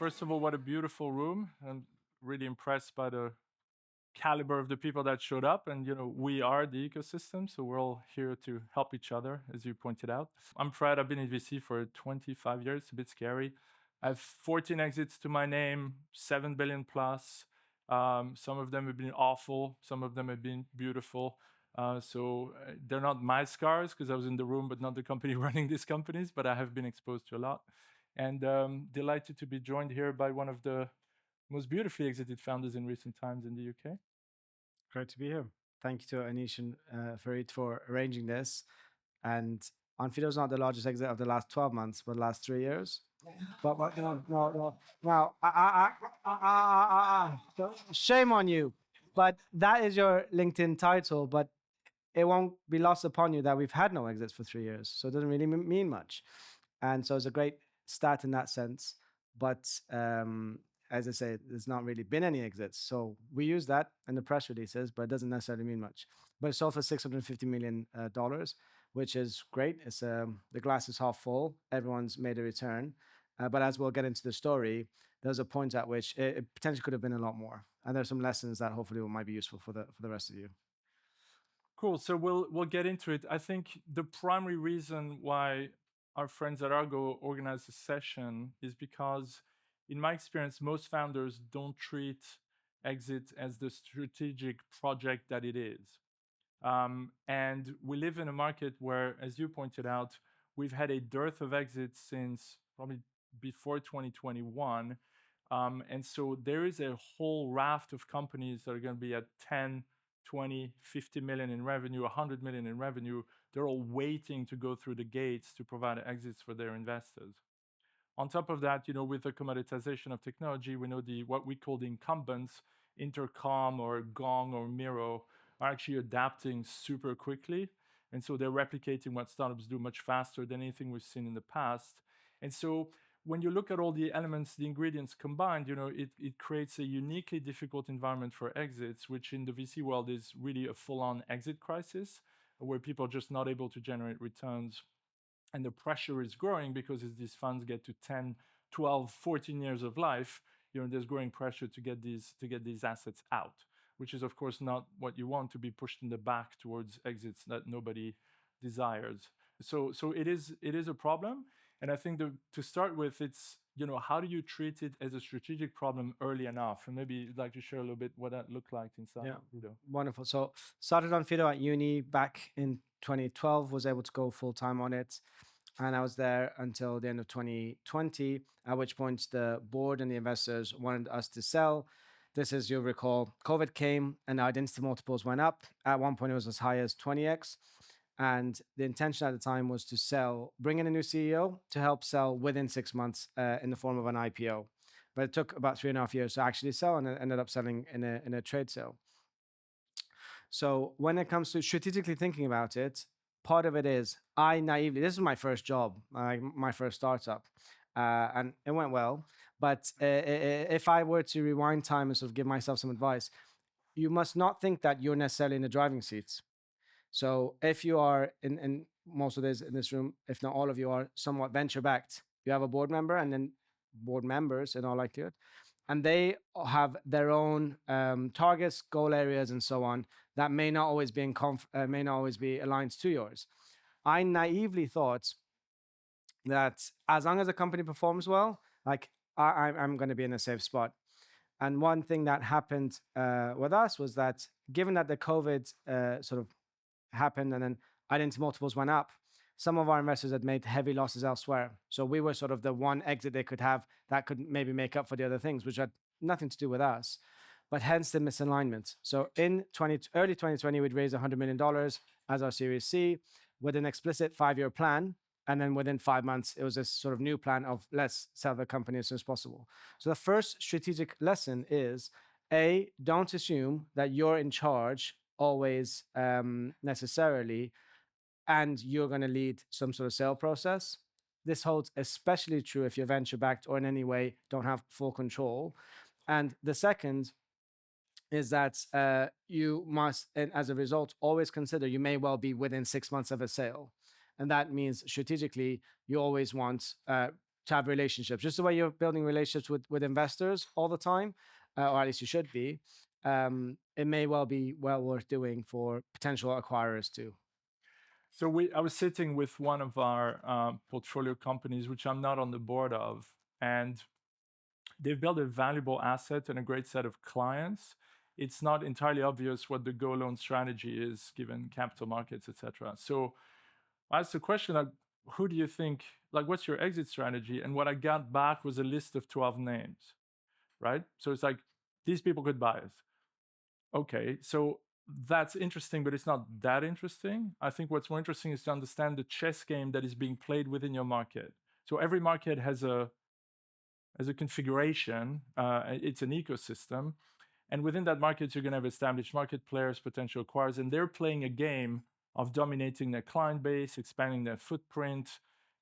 First of all, what a beautiful room. I'm really impressed by the caliber of the people that showed up. And, we are the ecosystem. So we're all here to help each other, as you pointed out. I'm Fred. I've been in VC for 25 years. It's a bit scary. I have 14 exits to my name, 7 billion plus. Some of them have been awful. Some of them have been beautiful. They're not my scars because I was in the room, but not the company running these companies. But I have been exposed to a lot. And delighted to be joined here by one of the most beautifully exited founders in recent times in the UK. Great to be here. Thank you to Anish and Farid for arranging this. And Onfido is not the largest exit of the last 12 months, but the last 3 years. But no. Now, shame on you. But that is your LinkedIn title. But it won't be lost upon you that we've had no exits for 3 years. So it doesn't really mean much. And so it's a great stat in that sense. But as I say, there's not really been any exits. So we use that in the press releases, but it doesn't necessarily mean much. But it's sold for $650 million, which is great. It's the glass is half full. Everyone's made a return. But as we'll get into the story, there's a point at which it potentially could have been a lot more. And there's some lessons that hopefully might be useful for the rest of you. Cool. So we'll get into it. I think the primary reason why our friends at Argo organized a session is because, in my experience, most founders don't treat exit as the strategic project that it is. And we live in a market where, as you pointed out, we've had a dearth of exits since probably before 2021. And so there is a whole raft of companies that are going to be at 10, 20, 50 million in revenue, 100 million in revenue. They're all waiting to go through the gates to provide exits for their investors. On top of that, with the commoditization of technology, we know what we call the incumbents, Intercom or Gong or Miro, are actually adapting super quickly. And so they're replicating what startups do much faster than anything we've seen in the past. And so when you look at all the elements, the ingredients combined, it creates a uniquely difficult environment for exits, which in the VC world is really a full-on exit crisis, where people are just not able to generate returns. And the pressure is growing because as these funds get to 10, 12, 14 years of life, there's growing pressure to get these assets out, which is of course not what you want, to be pushed in the back towards exits that nobody desires. So it is a problem. And I think to start with, it's, how do you treat it as a strategic problem early enough? And maybe you'd like to share a little bit what that looked like inside. Yeah, wonderful. So started on Fido at uni back in 2012, was able to go full time on it. And I was there until the end of 2020, at which point the board and the investors wanted us to sell. This is, you'll recall, COVID came and our identity multiples went up. At one point, it was as high as 20x. And the intention at the time was to sell, bring in a new CEO to help sell within 6 months in the form of an IPO. But it took about 3.5 years to actually sell, and it ended up selling in a trade sale. So when it comes to strategically thinking about it, part of it is I naively, this is my first job, my first startup, and it went well. But if I were to rewind time and sort of give myself some advice, you must not think that you're necessarily in the driving seats. So if you are in most of this in this room, if not all of you are somewhat venture backed, you have a board member and then board members in all likelihood, and they have their own targets, goal areas, and so on that may not always be aligned to yours. I naively thought that as long as the company performs well, like I'm going to be in a safe spot. And one thing that happened with us was that given that the COVID sort of happened and then identity multiples went up, some of our investors had made heavy losses elsewhere. So we were sort of the one exit they could have that could maybe make up for the other things, which had nothing to do with us, but hence the misalignment. So in early 2020, we'd raised $100 million as our Series C with an explicit 5-year plan. And then within 5 months, it was this sort of new plan of let's sell the company as soon as possible. So the first strategic lesson is, A, don't assume that you're in charge always necessarily, and you're going to lead some sort of sale process. This holds especially true if you're venture backed or in any way don't have full control. And the second is that you must, and as a result, always consider you may well be within 6 months of a sale. And that means strategically, you always want to have relationships, just the way you're building relationships with investors all the time, or at least you should be. It may well be well worth doing for potential acquirers too. So I was sitting with one of our portfolio companies, which I'm not on the board of, and they've built a valuable asset and a great set of clients. It's not entirely obvious what the go loan strategy is given capital markets, etc. So I asked the question, like, who do you think, like, what's your exit strategy? And what I got back was a list of 12 names, right? So it's like, these people could buy us. Okay, so that's interesting, but it's not that interesting. I think what's more interesting is to understand the chess game that is being played within your market. So every market has a configuration. It's an ecosystem, and within that market, you're going to have established market players, potential acquirers, and they're playing a game of dominating their client base, expanding their footprint,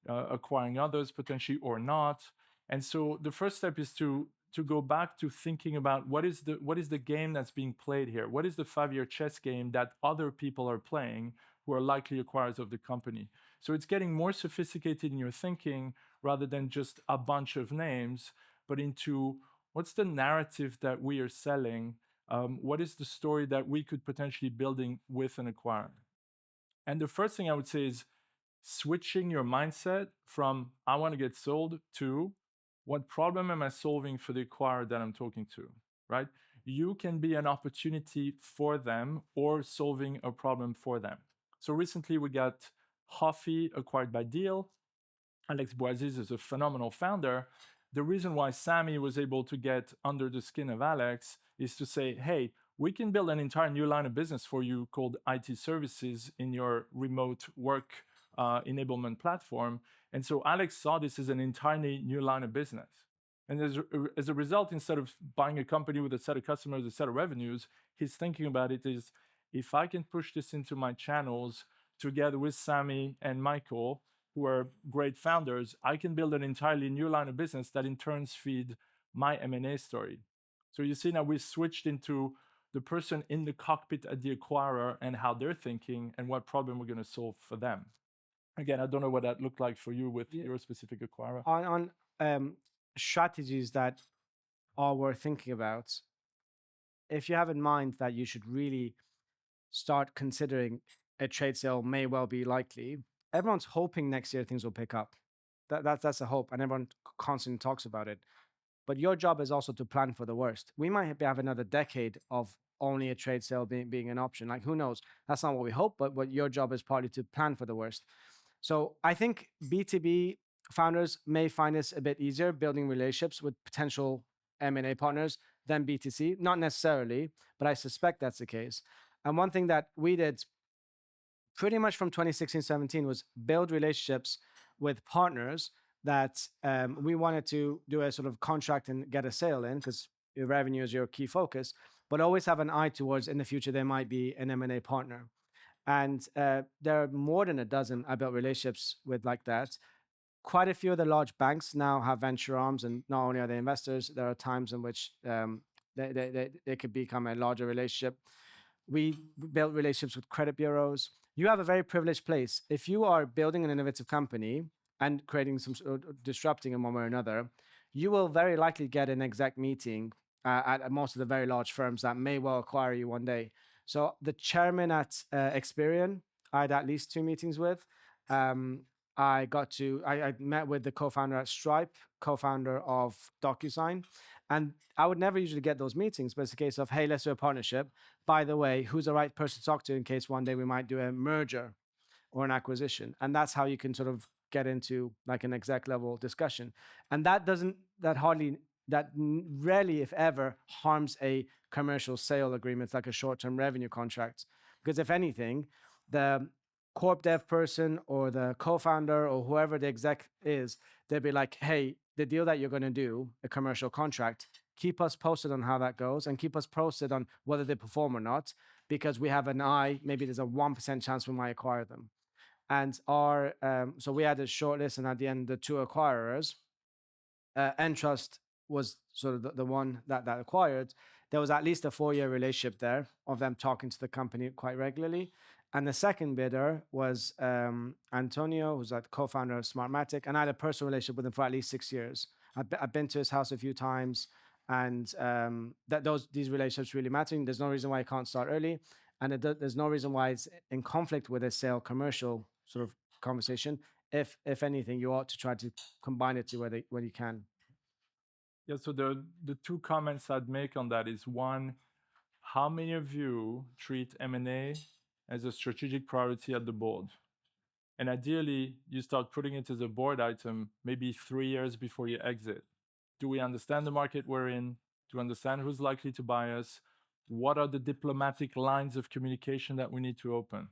acquiring others potentially or not. And so the first step is to go back to thinking about what is the game that's being played here? What is the 5-year chess game that other people are playing who are likely acquirers of the company? So it's getting more sophisticated in your thinking rather than just a bunch of names, but into what's the narrative that we are selling? What is the story that we could potentially building with an acquirer? And the first thing I would say is switching your mindset from I want to get sold to what problem am I solving for the acquirer that I'm talking to, right? You can be an opportunity for them or solving a problem for them. So recently we got Huffy acquired by Deal. Alex Boaziz is a phenomenal founder. The reason why Sammy was able to get under the skin of Alex is to say, hey, we can build an entire new line of business for you called IT services in your remote work enablement platform. And so Alex saw this as an entirely new line of business. And as a result, instead of buying a company with a set of customers, a set of revenues, he's thinking about it is if I can push this into my channels together with Sammy and Michael, who are great founders, I can build an entirely new line of business that in turns feed my M&A story. So you see now we switched into the person in the cockpit at the acquirer and how they're thinking and what problem we're going to solve for them. Again, I don't know what that looked like for you with your specific acquirer. On strategies that are worth thinking about, if you have in mind that you should really start considering a trade sale may well be likely, everyone's hoping next year things will pick up. That's a hope, and everyone constantly talks about it. But your job is also to plan for the worst. We might have another decade of only a trade sale being an option. Like, who knows? That's not what we hope, but what your job is partly to plan for the worst. So I think B2B founders may find this a bit easier building relationships with potential M&A partners than B2C. Not necessarily, but I suspect that's the case. And one thing that we did pretty much from 2016-17 was build relationships with partners that we wanted to do a sort of contract and get a sale in because your revenue is your key focus, but always have an eye towards in the future there might be an M&A partner. And there are more than a dozen I built relationships with like that. Quite a few of the large banks now have venture arms, and not only are they investors, there are times in which they could become a larger relationship. We built relationships with credit bureaus. You have a very privileged place. If you are building an innovative company and creating some disrupting in one way or another, you will very likely get an exec meeting at most of the very large firms that may well acquire you one day. So the chairman at Experian, I had at least 2 meetings with. I met with the co-founder at Stripe, co-founder of DocuSign, and I would never usually get those meetings, but it's a case of, hey, let's do a partnership. By the way, who's the right person to talk to in case one day we might do a merger or an acquisition? And that's how you can sort of get into like an exec level discussion. And that rarely, if ever, harms a commercial sale agreement like a short-term revenue contract. Because if anything, the corp dev person or the co-founder or whoever the exec is, they'd be like, hey, the deal that you're going to do, a commercial contract, keep us posted on how that goes and keep us posted on whether they perform or not, because we have an eye, maybe there's a 1% chance we might acquire them. And so we had a short list, and at the end, the 2 acquirers, Entrust was sort of the one that acquired. There was at least a 4-year relationship there of them talking to the company quite regularly. And the second bidder was Antonio, who's like co-founder of Smartmatic, and I had a personal relationship with him for at least 6 years. I've been to his house a few times, and these relationships really matter. There's no reason why you can't start early, and there's no reason why it's in conflict with a sale commercial sort of conversation. If anything, you ought to try to combine it to when you can. Yeah, so the two comments I'd make on that is one, how many of you treat M&A as a strategic priority at the board? And ideally, you start putting it as a board item maybe 3 years before you exit. Do we understand the market we're in? Do we understand who's likely to buy us? What are the diplomatic lines of communication that we need to open?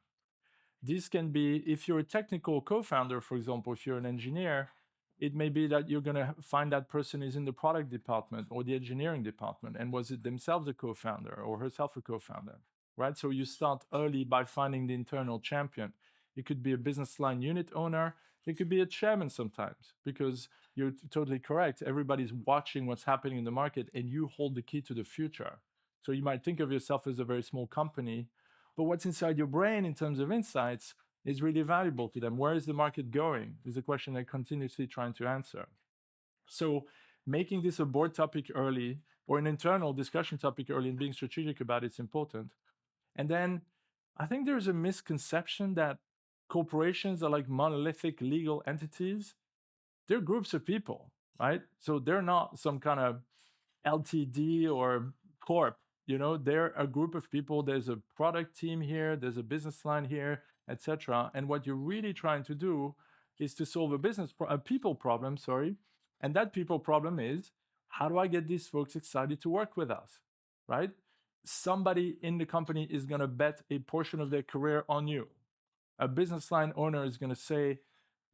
This can be, if you're a technical co-founder, for example, if you're an engineer, it may be that you're going to find that person is in the product department or the engineering department, and was it themselves a co-founder or herself a co-founder, right? So you start early by finding the internal champion. It could be a business line unit owner. It could be a chairman sometimes, because you're totally correct. Everybody's watching what's happening in the market, and you hold the key to the future. So you might think of yourself as a very small company, but what's inside your brain in terms of insights is really valuable to them. Where is the market going is a question they're continuously trying to answer. So making this a board topic early or an internal discussion topic early and being strategic about it's important. And then I think there's a misconception that corporations are like monolithic legal entities. They're groups of people, right? So they're not some kind of LTD or corp. They're a group of people. There's a product team here, there's a business line here, etc. And what you're really trying to do is to solve a people problem, sorry. And that people problem is, how do I get these folks excited to work with us, right? Somebody in the company is going to bet a portion of their career on you. A business line owner is going to say,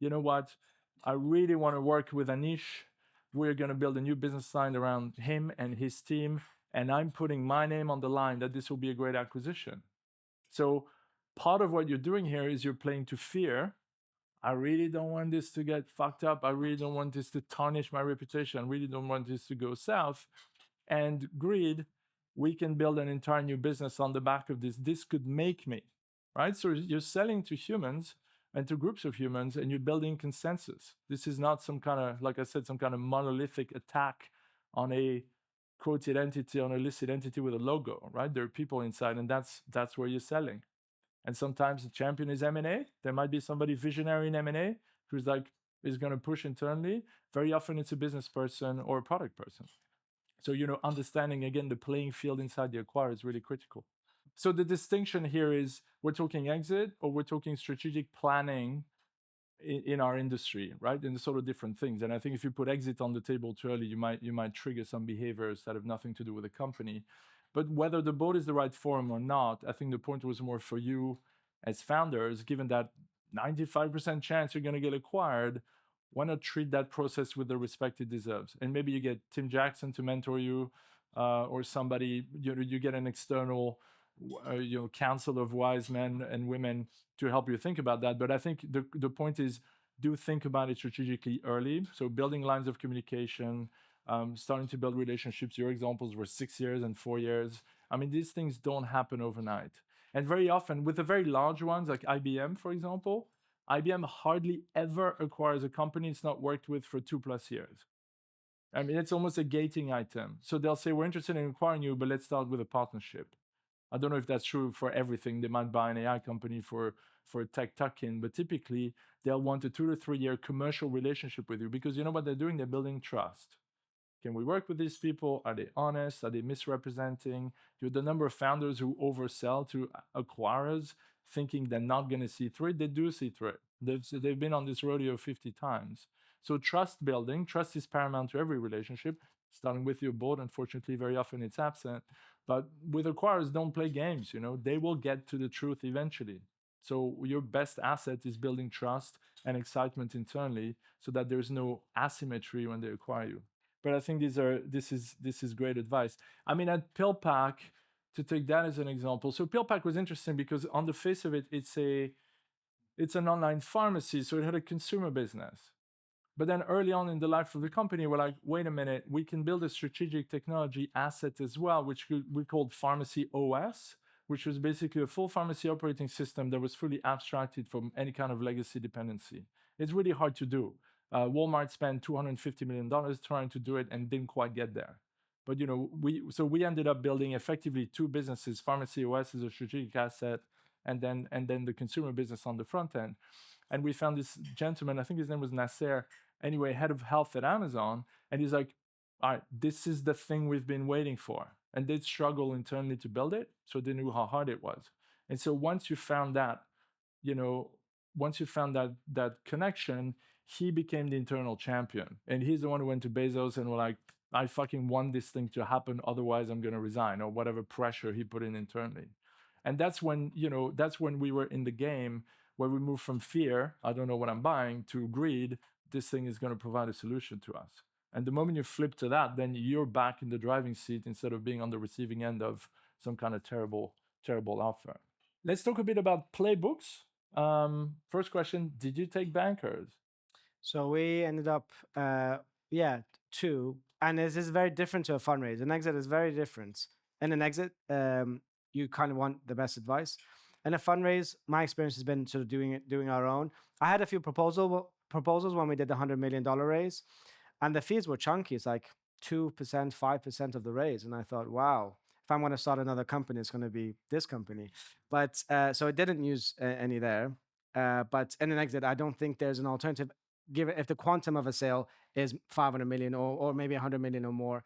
you know what, I really want to work with Anish. We're going to build a new business line around him and his team, and I'm putting my name on the line that this will be a great acquisition. So part of what you're doing here is you're playing to fear. I really don't want this to get fucked up. I really don't want this to tarnish my reputation. I really don't want this to go south. And greed, we can build an entire new business on the back of this. This could make me, right? So you're selling to humans and to groups of humans, and you're building consensus. This is not some kind of, like I said, some kind of monolithic attack on a quoted entity, on a listed entity with a logo, right? There are people inside, and that's where you're selling. And sometimes the champion is M&A. There might be somebody visionary in M&A who's like is going to push internally. Very often it's a business person or a product person. So understanding again the playing field inside the acquirer is really critical. So the distinction here is, we're talking exit or we're talking strategic planning in our industry, right? And sort of different things. And I think if you put exit on the table too early, you might trigger some behaviors that have nothing to do with the company. But whether the board is the right forum or not, I think the point was more for you as founders, given that 95% chance you're going to get acquired, why not treat that process with the respect it deserves? And maybe you get Tim Jackson to mentor you, or somebody, you get an external council of wise men and women to help you think about that. But I think the point is, do think about it strategically early. So building lines of communication, starting to build relationships. Your examples were 6 years and 4 years. I mean, these things don't happen overnight. And very often with the very large ones, like IBM, for example, IBM hardly ever acquires a company it's not worked with for 2+ years. I mean, it's almost a gating item. So they'll say, we're interested in acquiring you, but let's start with a partnership. I don't know if that's true for everything. They might buy an AI company for a tech tuck-in, but typically they'll want a 2 to 3 year commercial relationship with you, because you know what they're doing? They're building trust. Can we work with these people? Are they honest? Are they misrepresenting? The number of founders who oversell to acquirers thinking they're not going to see through it, they do see through it. They've been on this rodeo 50 times. So trust building, trust is paramount to every relationship, starting with your board. Unfortunately, very often it's absent. But with acquirers, don't play games. They will get to the truth eventually. So your best asset is building trust and excitement internally, so that there's no asymmetry when they acquire you. But I think this is great advice. I mean, at PillPack, to take that as an example, so PillPack was interesting because on the face of it, it's an online pharmacy, so it had a consumer business. But then early on in the life of the company, we're like, wait a minute, we can build a strategic technology asset as well, which we called Pharmacy OS, which was basically a full pharmacy operating system that was fully abstracted from any kind of legacy dependency. It's really hard to do. Walmart spent $250 million trying to do it and didn't quite get there. But we ended up building effectively two businesses: pharmacy OS as a strategic asset, and then the consumer business on the front end. And we found this gentleman, I think his name was Nasser, anyway, head of health at Amazon, and he's like, all right, this is the thing we've been waiting for. And they'd struggle internally to build it, so they knew how hard it was. And so once you found that, you know, once you found that connection, he became the internal champion. And he's the one who went to Bezos and were like, I fucking want this thing to happen, otherwise I'm gonna resign, or whatever pressure he put in internally. And that's when, we were in the game where we moved from fear, I don't know what I'm buying, to greed, this thing is gonna provide a solution to us. And the moment you flip to that, then you're back in the driving seat instead of being on the receiving end of some kind of terrible, terrible offer. Let's talk a bit about playbooks. First question: did you take bankers? So we ended up, two. And this is very different to a fundraise. An exit is very different. In an exit, you kind of want the best advice. In a fundraise, my experience has been sort of doing our own. I had a few proposals when we did the $100 million raise, and the fees were chunky. It's like 2%, 5% of the raise. And I thought, wow, if I'm going to start another company, it's going to be this company. But so it didn't use any there. But in an exit, I don't think there's an alternative, given if the quantum of a sale is 500 million or maybe 100 million or more.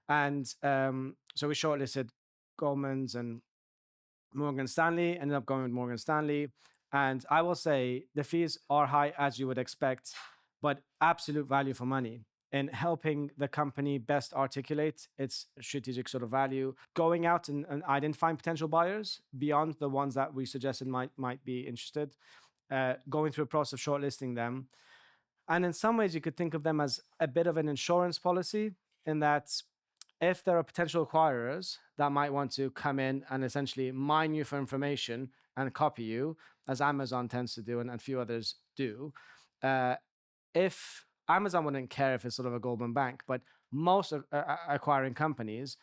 And so we shortlisted Goldman's and Morgan Stanley, ended up going with Morgan Stanley. And I will say the fees are high, as you would expect, but absolute value for money in helping the company best articulate its strategic sort of value, going out and identifying potential buyers beyond the ones that we suggested might be interested, going through a process of shortlisting them. And in some ways, you could think of them as a bit of an insurance policy, in that if there are potential acquirers that might want to come in and essentially mine you for information and copy you, as Amazon tends to do and a few others do, if Amazon wouldn't care if it's sort of a Goldman Bank, but most of, acquiring companies,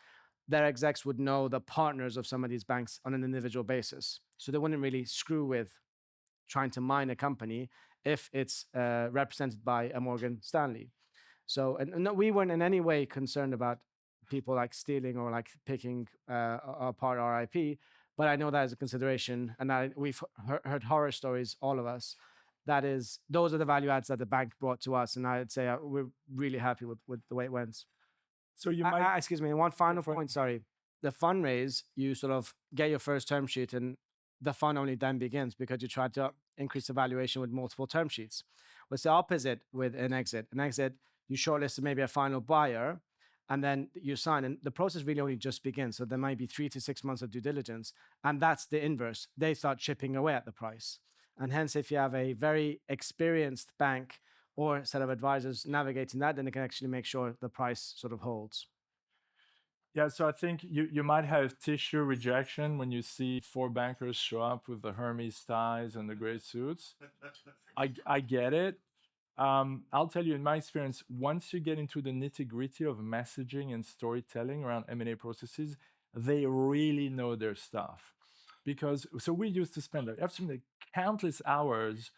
their execs would know the partners of some of these banks on an individual basis. So they wouldn't really screw with trying to mine a company if it's represented by a Morgan Stanley. So, and we weren't in any way concerned about people like stealing or like picking apart our IP, but I know that is a consideration, and we've heard horror stories, all of us. Those are the value adds that the bank brought to us, and I'd say we're really happy with the way it went. So you might Excuse me, and one final point. Sorry, the fundraise, you sort of get your first term sheet, and the fun only then begins because you try to increase the valuation with multiple term sheets. What's the opposite with an exit? An exit, you shortlist maybe a final buyer, and then you sign, and the process really only just begins. So there might be 3 to 6 months of due diligence, and that's the inverse. They start chipping away at the price. And hence, if you have a very experienced bank or set of advisors navigating that, then they can actually make sure the price sort of holds. Yeah, so I think you might have tissue rejection when you see 4 bankers show up with the Hermes ties and the gray suits. I get it. I'll tell you, in my experience, once you get into the nitty-gritty of messaging and storytelling around M&A processes, they really know their stuff. Because so we used to spend absolutely countless hours,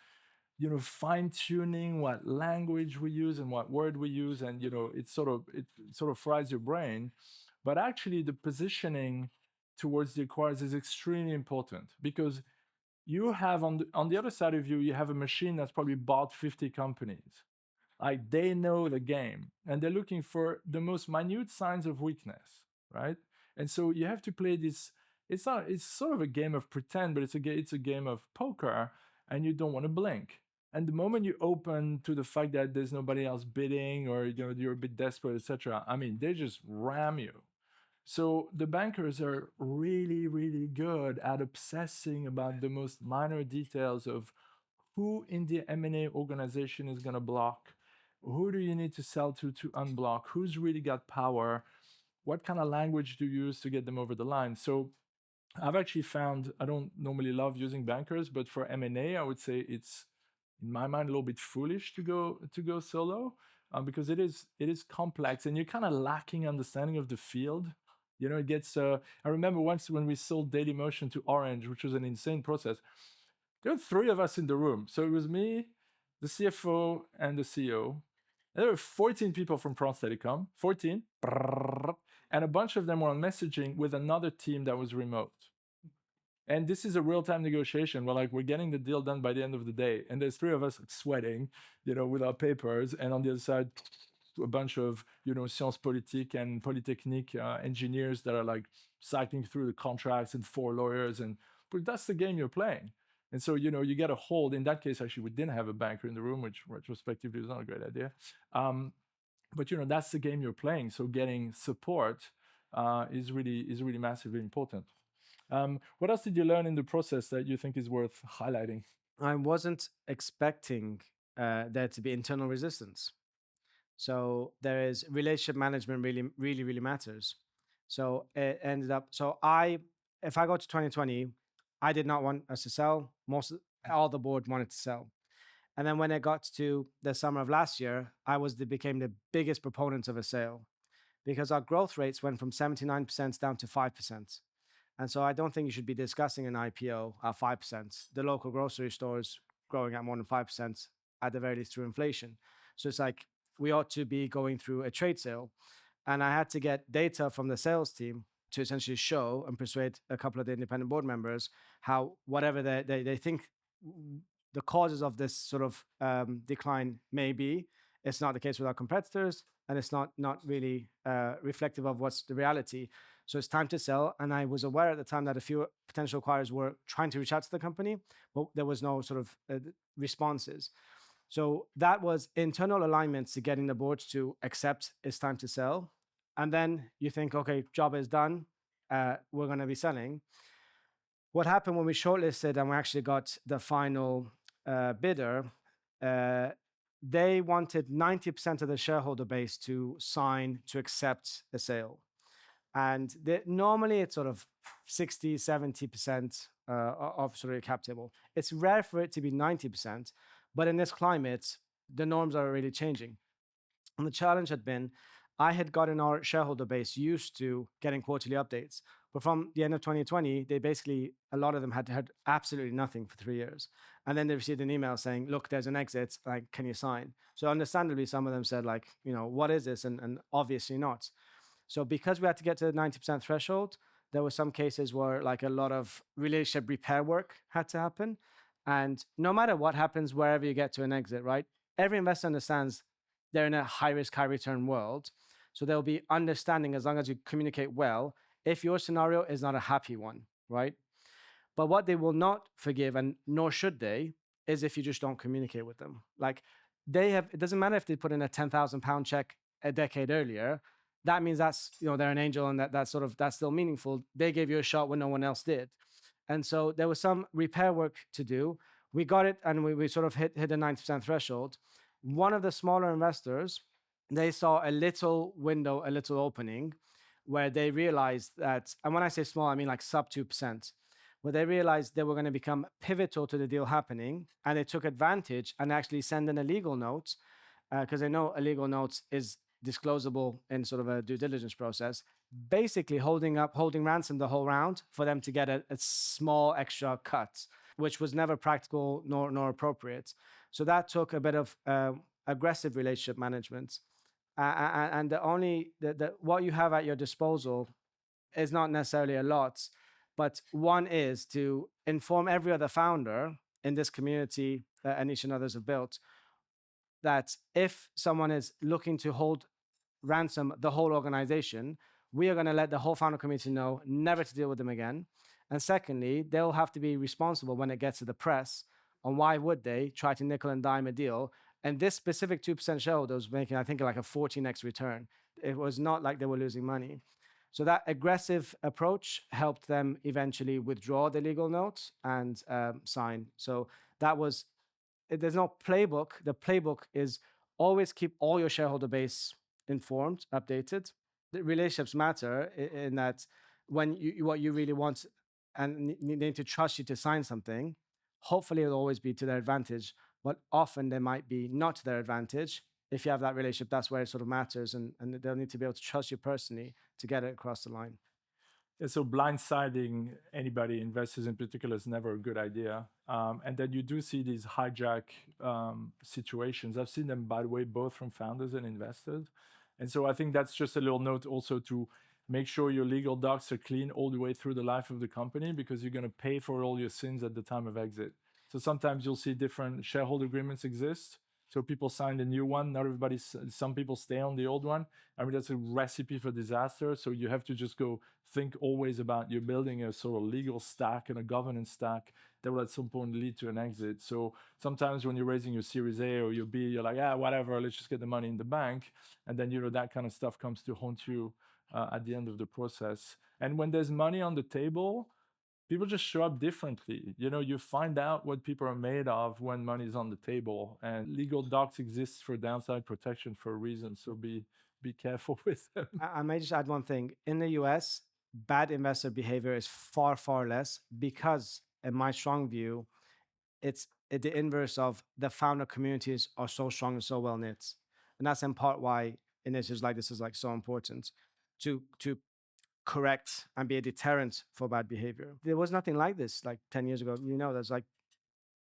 fine-tuning what language we use and what word we use, and it sort of fries your brain. But actually, the positioning towards the acquirers is extremely important, because you have on the other side of you, you have a machine that's probably bought 50 companies. Like, they know the game, and they're looking for the most minute signs of weakness, right? And so you have to play this. It's sort of a game of pretend, but it's a game of poker, and you don't want to blink. And the moment you open to the fact that there's nobody else bidding, or you're a bit desperate, etc., I mean, they just ram you. So the bankers are really, really good at obsessing about the most minor details of who in the M&A organization is going to block, who do you need to sell to unblock, who's really got power, what kind of language do you use to get them over the line. So I've actually found, I don't normally love using bankers, but for M&A, I would say it's, in my mind, a little bit foolish to go solo, because it is complex, and you're kind of lacking understanding of the field. It gets. I remember once when we sold Dailymotion to Orange, which was an insane process. There were three of us in the room, so it was me, the CFO, and the CEO. And there were 14 people from France Telecom, 14, and a bunch of them were on messaging with another team that was remote. And this is a real-time negotiation. We're getting the deal done by the end of the day, and there's three of us sweating, with our papers, and on the other side, a bunch of Sciences Politique and Polytechnique engineers that are like cycling through the contracts and four lawyers, but that's the game you're playing. And so you get a hold. In that case, actually, we didn't have a banker in the room, which retrospectively was not a great idea. But that's the game you're playing. So getting support is really massively important. What else did you learn in the process that you think is worth highlighting? I wasn't expecting there to be internal resistance. So there is relationship management really, really, really matters. So it ended up. If I go to 2020, I did not want us to sell. All the board wanted to sell. And then when it got to the summer of last year, became the biggest proponent of a sale because our growth rates went from 79% down to 5%. And so I don't think you should be discussing an IPO at 5%. The local grocery stores growing at more than 5% at the very least through inflation. So it's like we ought to be going through a trade sale. And I had to get data from the sales team to essentially show and persuade a couple of the independent board members how whatever they think the causes of this sort of decline may be, it's not the case with our competitors, and it's not really reflective of what's the reality. So it's time to sell. And I was aware at the time that a few potential acquirers were trying to reach out to the company, but there was no sort of responses. So that was internal alignments to getting the boards to accept it's time to sell. And then you think, okay, job is done. We're going to be selling. What happened when we shortlisted and we actually got the final bidder, they wanted 90% of the shareholder base to sign to accept a sale. And normally it's sort of 60, 70% of sort of a cap table. It's rare for it to be 90%, but in this climate, the norms are really changing. And the challenge had been, I had gotten our shareholder base used to getting quarterly updates. But from the end of 2020, a lot of them had heard absolutely nothing for 3 years. And then they received an email saying, look, there's an exit, like, can you sign? So understandably, some of them said, like, what is this? And obviously not. So because we had to get to the 90% threshold, there were some cases where like a lot of relationship repair work had to happen. And no matter what happens, wherever you get to an exit, right? Every investor understands they're in a high risk, high return world. So there'll be understanding as long as you communicate well, if your scenario is not a happy one, right? But what they will not forgive, and nor should they, is if you just don't communicate with them. Like it doesn't matter if they put in a £10,000 check a decade earlier. That means they're an angel, and that's still meaningful. They gave you a shot when no one else did. And so there was some repair work to do. We got it, and we sort of hit the 90% threshold. One of the smaller investors, they saw a little window, a little opening, where they realized that, and when I say small, I mean like sub 2%, where they realized they were going to become pivotal to the deal happening, and they took advantage and actually send in a legal note, because they know a legal note is disclosable in sort of a due diligence process, basically holding ransom the whole round for them to get a small extra cut, which was never practical nor appropriate. So that took a bit of aggressive relationship management. And what you have at your disposal is not necessarily a lot, but one is to inform every other founder in this community that Anish and others have built that if someone is looking to hold ransom the whole organization, we are going to let the whole founder community know never to deal with them again. And secondly, they'll have to be responsible when it gets to the press on why would they try to nickel and dime a deal. And this specific 2% shareholder was making, I think, like a 14x return. It was not like they were losing money. So that aggressive approach helped them eventually withdraw the legal note and sign. So there's no playbook. The playbook is always keep all your shareholder base informed, updated. The relationships matter in that when what you really want and need to trust you to sign something, hopefully it'll always be to their advantage, but often they might be not to their advantage if you have that relationship, that's where it sort of matters, and they'll need to be able to trust you personally to get it across the line. Yeah, so blindsiding anybody, investors in particular, is never a good idea. And then you do see these hijack situations. I've seen them, by the way, both from founders and investors. And so I think that's just a little note also to make sure your legal docs are clean all the way through the life of the company, because you're going to pay for all your sins at the time of exit. So sometimes you'll see different shareholder agreements exist. So people signed a new one. Not everybody, some people stay on the old one. I mean, that's a recipe for disaster. So you have to just go think always about you're building a sort of legal stack and a governance stack that will at some point lead to an exit. So sometimes when you're raising your Series A or your B, you're like, yeah, whatever, let's just get the money in the bank. And then, that kind of stuff comes to haunt you at the end of the process. And when there's money on the table, people just show up differently. You find out what people are made of when money's on the table, and legal docs exist for downside protection for a reason. So be careful with them. I may just add one thing. In the US, bad investor behavior is far, far less because, in my strong view, it's the inverse of the founder communities are so strong and so well knit. And that's in part why initiatives like this is like so important to correct and be a deterrent for bad behavior. There was nothing like this like 10 years ago. There's like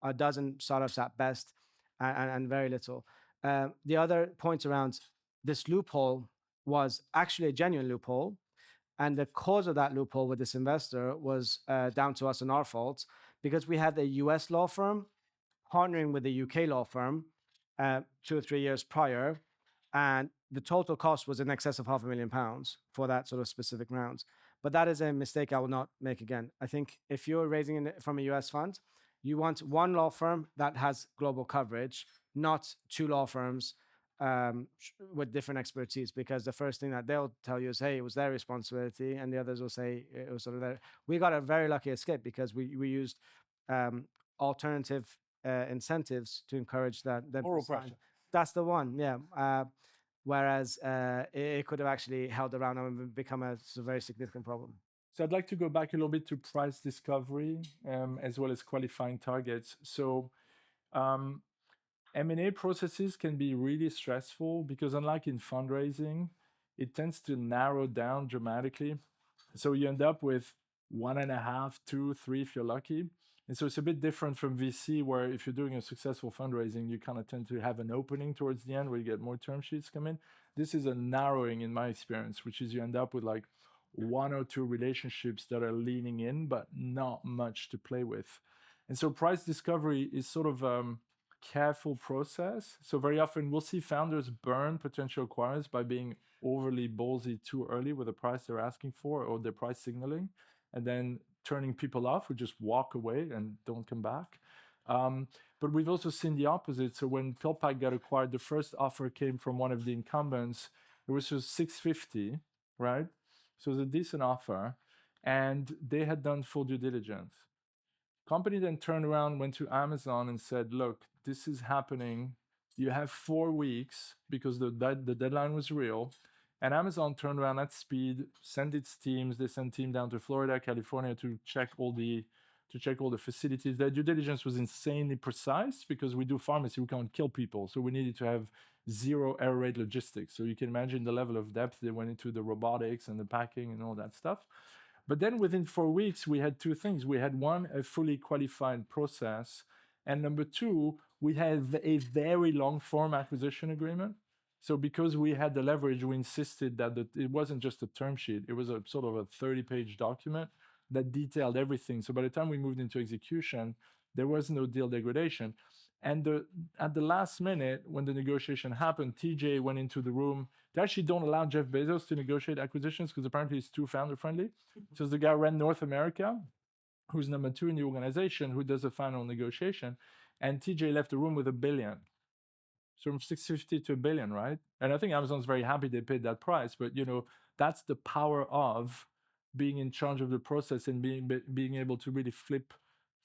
a dozen startups at best, and very little. The other point around this loophole was actually a genuine loophole. And the cause of that loophole with this investor was down to us and our fault, because we had a US law firm partnering with a UK law firm 2 or 3 years prior, and the total cost was in excess of £500,000 for that sort of specific round. But that is a mistake I will not make again. I think if you're raising from a US fund, you want one law firm that has global coverage, not two law firms with different expertise, because the first thing that they'll tell you is, hey, it was their responsibility, and the others will say it was sort of their. We got a very lucky escape because we used alternative incentives to encourage that them to Moral sign. pressure. That's the one, yeah. Whereas it could have actually held around and become a very significant problem. So I'd like to go back a little bit to price discovery, as well as qualifying targets. So M&A processes can be really stressful because, unlike in fundraising, it tends to narrow down dramatically. So you end up with one and a half, two, three if you're lucky. And so it's a bit different from VC, where if you're doing a successful fundraising, you kind of tend to have an opening towards the end where you get more term sheets come in. This is a narrowing in my experience, which is you end up with like one or two relationships that are leaning in, but not much to play with. And so price discovery is sort of careful process. So very often we'll see founders burn potential acquirers by being overly ballsy too early with the price they're asking for or their price signaling, and then turning people off who just walk away and don't come back. But we've also seen the opposite. So when PillPack got acquired, the first offer came from one of the incumbents. It was just 650, right? So it was a decent offer, and they had done full due diligence. Company then turned around, went to Amazon and said, look, this is happening. You have 4 weeks, because the deadline was real. And Amazon turned around at speed, sent its teams. They sent team down to Florida, California to check all the facilities. Their due diligence was insanely precise because we do pharmacy, we can't kill people. So we needed to have zero error rate logistics. So you can imagine the level of depth they went into the robotics and the packing and all that stuff. But then within 4 weeks, we had two things. We had one, a fully qualified process. And number two, we had a very long form acquisition agreement. So because we had the leverage, we insisted that it wasn't just a term sheet. It was a sort of a 30-page document that detailed everything. So by the time we moved into execution, there was no deal degradation. And at the last minute, when the negotiation happened, TJ went into the room. They actually don't allow Jeff Bezos to negotiate acquisitions because apparently he's too founder friendly. So the guy ran North America, who's number 2 in the organization, who does the final negotiation. And TJ left the room with $1 billion. So from 650 to $1 billion, right? And I think Amazon's very happy they paid that price. But that's the power of being in charge of the process and being able to really flip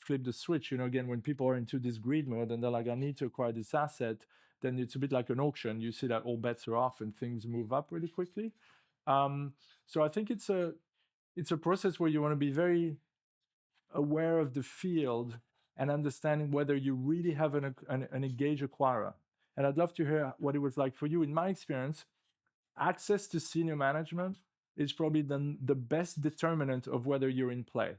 the switch. Again, when people are into this greed mode and they're like, I need to acquire this asset, then it's a bit like an auction. You see that all bets are off and things move up really quickly. So I think it's a process where you want to be very aware of the field and understanding whether you really have an engaged acquirer. And I'd love to hear what it was like for you. In my experience, access to senior management is probably the best determinant of whether you're in play.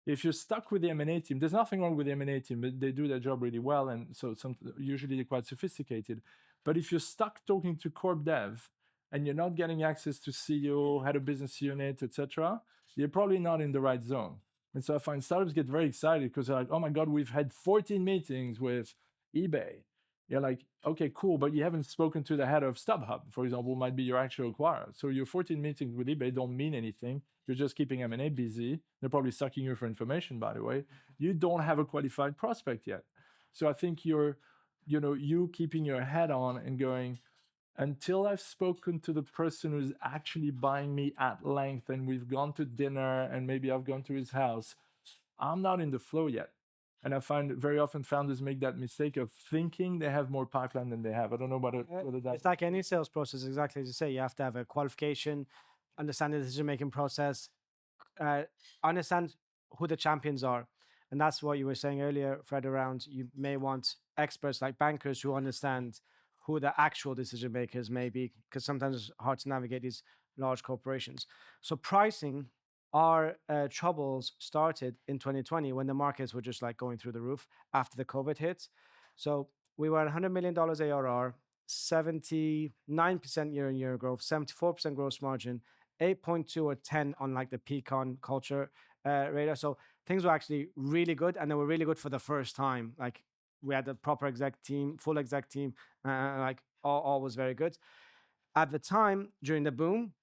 If you're stuck with the M&A team, there's nothing wrong with the M&A team. They do their job really well, and so usually they're quite sophisticated. But if you're stuck talking to corp dev and you're not getting access to CEO, head of business unit, etc., you're probably not in the right zone. And so I find startups get very excited because they're like, oh my God, we've had 14 meetings with eBay. You're like, okay, cool, but you haven't spoken to the head of StubHub, for example, might be your actual acquirer. So your 14 meetings with eBay don't mean anything. You're just keeping M&A busy. They're probably sucking you for information, by the way. You don't have a qualified prospect yet. So I think you keeping your head on and going, until I've spoken to the person who's actually buying me at length and we've gone to dinner and maybe I've gone to his house, I'm not in the flow yet. And I find very often founders make that mistake of thinking they have more pipeline than they have. I don't know whether that. It's like any sales process, exactly as you say. You have to have a qualification, understand the decision making process, understand who the champions are. And that's what you were saying earlier, Fred, around you may want experts like bankers who understand who the actual decision makers may be, because sometimes it's hard to navigate these large corporations. So pricing, our troubles started in 2020 when the markets were just like going through the roof after the COVID hit. So we were at $100 million ARR, 79% year on year growth, 74% gross margin, 8.2 or 10 on like the pecan culture radar. So things were actually really good, and they were really good for the first time. Like we had a proper exec team, full exec team, like all was very good. At the time, during the boom,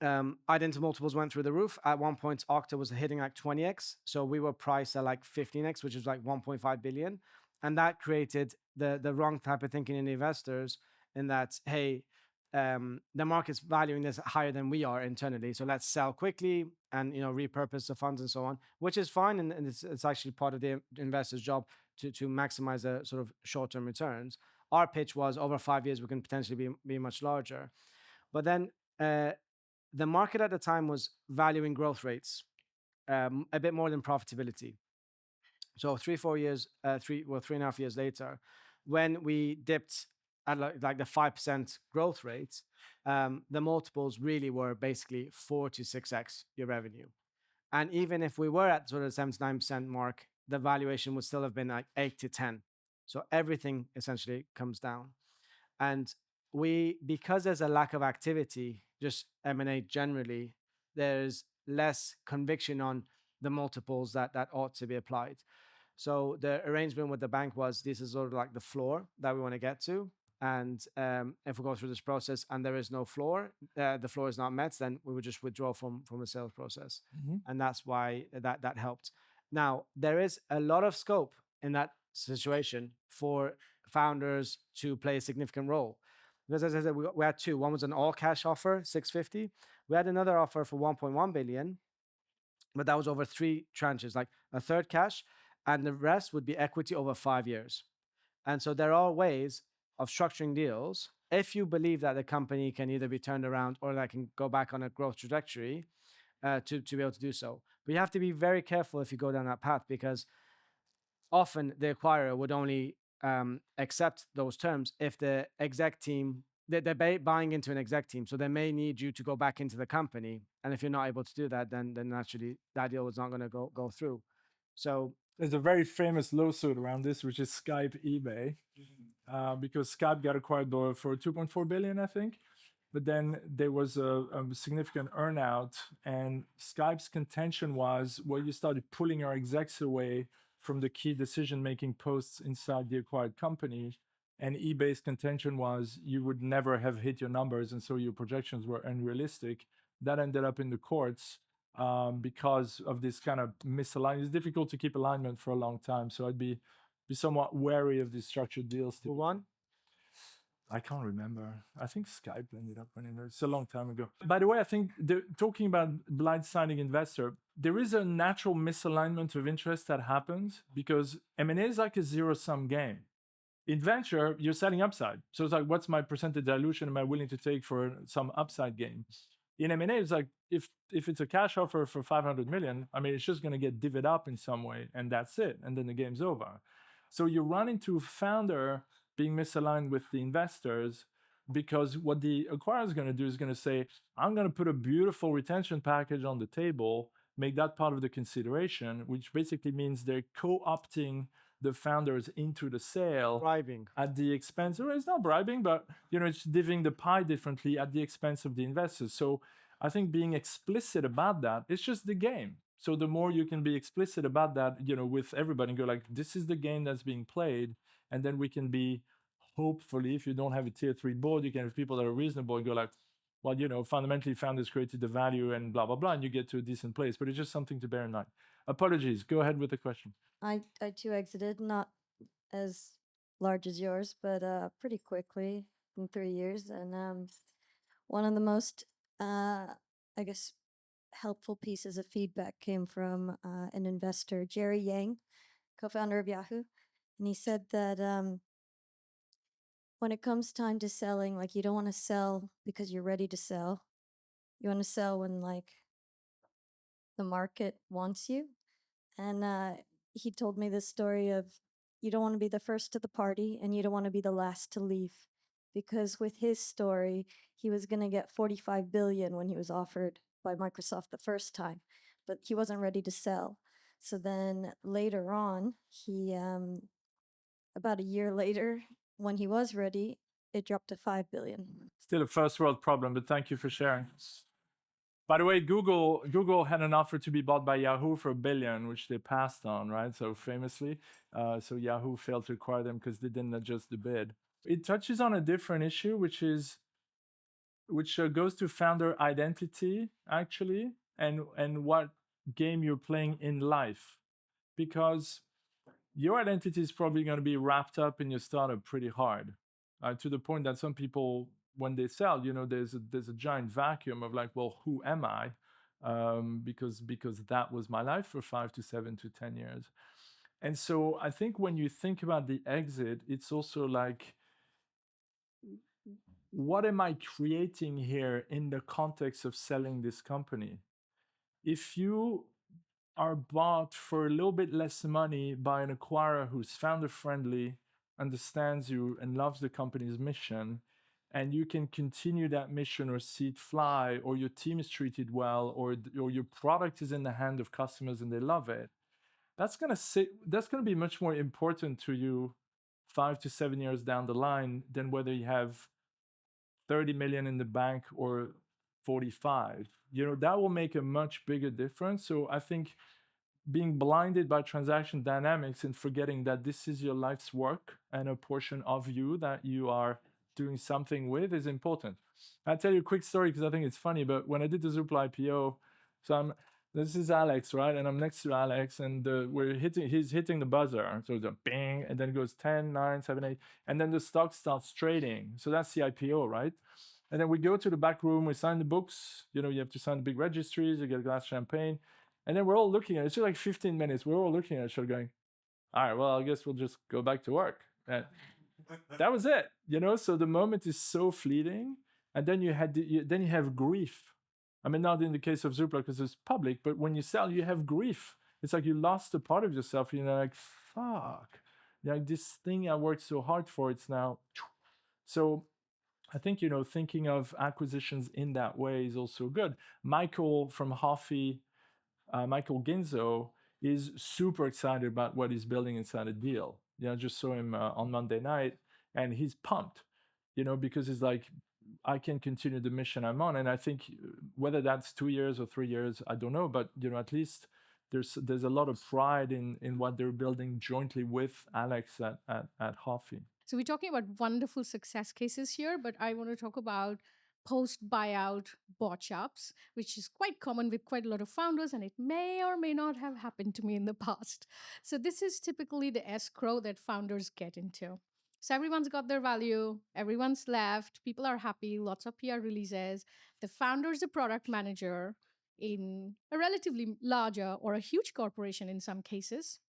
identity multiples went through the roof. At one point, Okta was hitting like 20x. So we were priced at like 15x, which is like 1.5 billion. And that created the wrong type of thinking in the investors in that, hey, the market's valuing this higher than we are internally. So let's sell quickly and repurpose the funds and so on, which is fine. And it's actually part of the investor's job to maximize the sort of short-term returns. Our pitch was over 5 years, we can potentially be much larger. But then the market at the time was valuing growth rates a bit more than profitability. So 3-4 years, 3.5 years later, when we dipped at like the 5% growth rate, the multiples really were basically 4 to 6x your revenue. And even if we were at sort of 79% mark, the valuation would still have been like 8 to 10. So everything essentially comes down. And because there's a lack of activity, just M&A generally, there's less conviction on the multiples that ought to be applied. So the arrangement with the bank was this is sort of like the floor that we want to get to. And if we go through this process and there is no floor, the floor is not met, then we would just withdraw from the sales process. And that's why that helped. Now, there is a lot of scope in that situation for founders to play a significant role. Because as I said, we had two. One was an all-cash offer, 650. We had another offer for 1.1 billion, but that was over 3 tranches, like a third cash, and the rest would be equity over 5 years. And so there are ways of structuring deals if you believe that the company can either be turned around or that can go back on a growth trajectory to be able to do so. But you have to be very careful if you go down that path, because often the acquirer would only accept those terms if the exec team, they're buying into an exec team, so they may need you to go back into the company. And if you're not able to do that, then naturally that deal was not going to go through. So there's a very famous lawsuit around this, which is Skype eBay, because Skype got acquired for 2.4 billion, I think. But then there was a significant earnout, and Skype's contention was, well, you started pulling your execs away from the key decision-making posts inside the acquired company. And eBay's contention was you would never have hit your numbers, and so your projections were unrealistic. That ended up in the courts because of this kind of misalignment. It's difficult to keep alignment for a long time, so I'd be somewhat wary of these structured deals. who won? I can't remember. I think Skype ended up winning. It's a long time ago. By the way, I think talking about blindsiding investor, there is a natural misalignment of interest that happens because M&A is like a zero-sum game. In venture, you're selling upside. So it's like, what's my percentage dilution am I willing to take for some upside gain? In M&A, it's like, if it's a cash offer for 500 million, I mean, it's just going to get divvied up in some way, and that's it. And then the game's over. So you run into a founder being misaligned with the investors, because what the acquirer is going to do is going to say, I'm going to put a beautiful retention package on the table, make that part of the consideration, which basically means they're co-opting the founders into the sale Bribing. at the expense. Well, it's not bribing, but it's divvying the pie differently at the expense of the investors. So I think being explicit about that, it's just the game. So the more you can be explicit about that, with everybody, and go like, this is the game that's being played, and then we can be, hopefully, if you don't have a tier 3 board, you can have people that are reasonable and go like, well, fundamentally founders created the value and blah blah blah, and you get to a decent place. But it's just something to bear in mind. Apologies, go ahead with the question. I too exited, not as large as yours, but pretty quickly in 3 years. And one of the most, I guess, helpful pieces of feedback came from an investor, Jerry Yang, co-founder of Yahoo, and he said that when it comes time to selling, like you don't want to sell because you're ready to sell. You want to sell when like the market wants you. And he told me this story of you don't want to be the first to the party and you don't want to be the last to leave. Because with his story, he was going to get 45 billion when he was offered by Microsoft the first time, but he wasn't ready to sell. So then later on, he, about a year later, when he was ready, it dropped to 5 billion. Still a first world problem, but thank you for sharing. By the way, Google had an offer to be bought by Yahoo for $1 billion, which they passed on, right? So famously, so Yahoo failed to acquire them because they didn't adjust the bid. It touches on a different issue, which goes to founder identity, actually, and what game you're playing in life, because your identity is probably going to be wrapped up in your startup pretty hard, to the point that some people, when they sell, there's a giant vacuum of like, well, who am I? Because that was my life for 5 to 7 to 10 years. And so I think when you think about the exit, it's also like, what am I creating here in the context of selling this company? If you are bought for a little bit less money by an acquirer who's founder friendly, understands you, and loves the company's mission, and you can continue that mission or see it fly, or your team is treated well, or your product is in the hand of customers and they love it, that's gonna be much more important to you 5 to 7 years down the line than whether you have 30 million in the bank or 45. That will make a much bigger difference. So I think being blinded by transaction dynamics and forgetting that this is your life's work and a portion of you that you are doing something with is important. I'll tell you a quick story because I think it's funny, but when I did the Zoopla IPO, this is Alex, right? And I'm next to Alex, and he's hitting the buzzer. So it's a bang, and then it goes 10, 9, 7, 8, and then the stock starts trading. So that's the IPO, right? And then we go to the back room, we sign the books. You have to sign the big registries, you get a glass of champagne. And then we're all looking at it. It's just like 15 minutes. We're all looking at each other going, all right, well, I guess we'll just go back to work. And that was it. So the moment is so fleeting. And then you have grief. I mean, not in the case of Zoopla because it's public, but when you sell, you have grief. It's like you lost a part of yourself. Like, fuck. Like this thing I worked so hard for, it's now. So I think, thinking of acquisitions in that way is also good. Michael from Hoffy, Michael Ginzo, is super excited about what he's building inside a deal. I just saw him on Monday night, and he's pumped, because he's like, I can continue the mission I'm on. And I think whether that's 2 years or 3 years, I don't know, but at least there's a lot of pride in what they're building jointly with Alex at Hoffy. So we're talking about wonderful success cases here, but I want to talk about post buyout botch ups, which is quite common with quite a lot of founders, and it may or may not have happened to me in the past. So this is typically the escrow that founders get into. So everyone's got their value, everyone's left, people are happy, lots of PR releases. The founder's a product manager in a relatively larger or a huge corporation in some cases.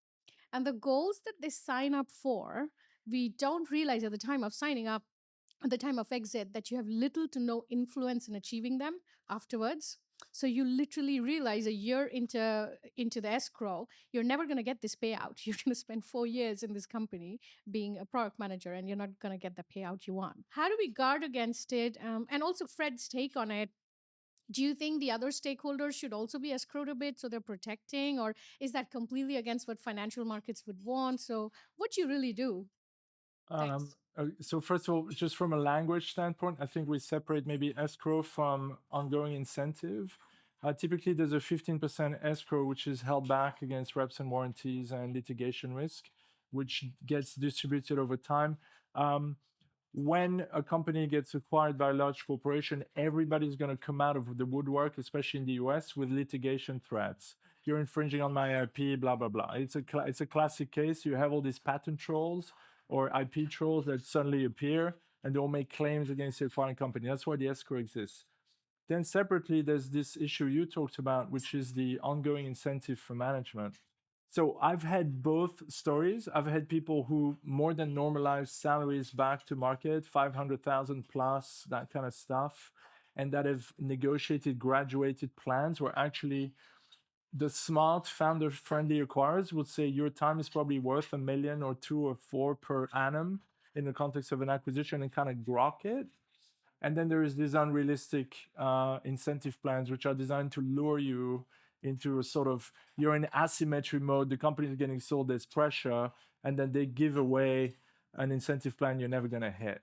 And the goals that they sign up for, we don't realize at the time of signing up, at the time of exit, that you have little to no influence in achieving them afterwards. So you literally realize a year into the escrow, you're never going to get this payout. You're going to spend 4 years in this company being a product manager, and you're not going to get the payout you want. How do we guard against it? And also Fred's take on it. Do you think the other stakeholders should also be escrowed a bit so they're protecting, or is that completely against what financial markets would want? So what do you really do? Thanks. So first of all, just from a language standpoint, I think we separate maybe escrow from ongoing incentive. Typically, there's a 15% escrow, which is held back against reps and warranties and litigation risk, which gets distributed over time. When a company gets acquired by a large corporation, everybody's going to come out of the woodwork, especially in the US, with litigation threats. You're infringing on my IP, blah, blah, blah. It's a classic case. You have all these patent trolls or IP trolls that suddenly appear and they'll make claims against the acquiring company. That's why the escrow exists. Then separately, there's this issue you talked about, which is the ongoing incentive for management. So I've had both stories. I've had people who more than normalized salaries back to market, 500,000 plus, that kind of stuff, and that have negotiated graduated plans where actually the smart founder-friendly acquirers would say your time is probably worth $1 million or 2 or 4 per annum in the context of an acquisition and kind of grok it. And then there is these unrealistic incentive plans, which are designed to lure you into a sort of, you're in asymmetry mode, the company is getting sold, there's pressure, and then they give away an incentive plan you're never going to hit.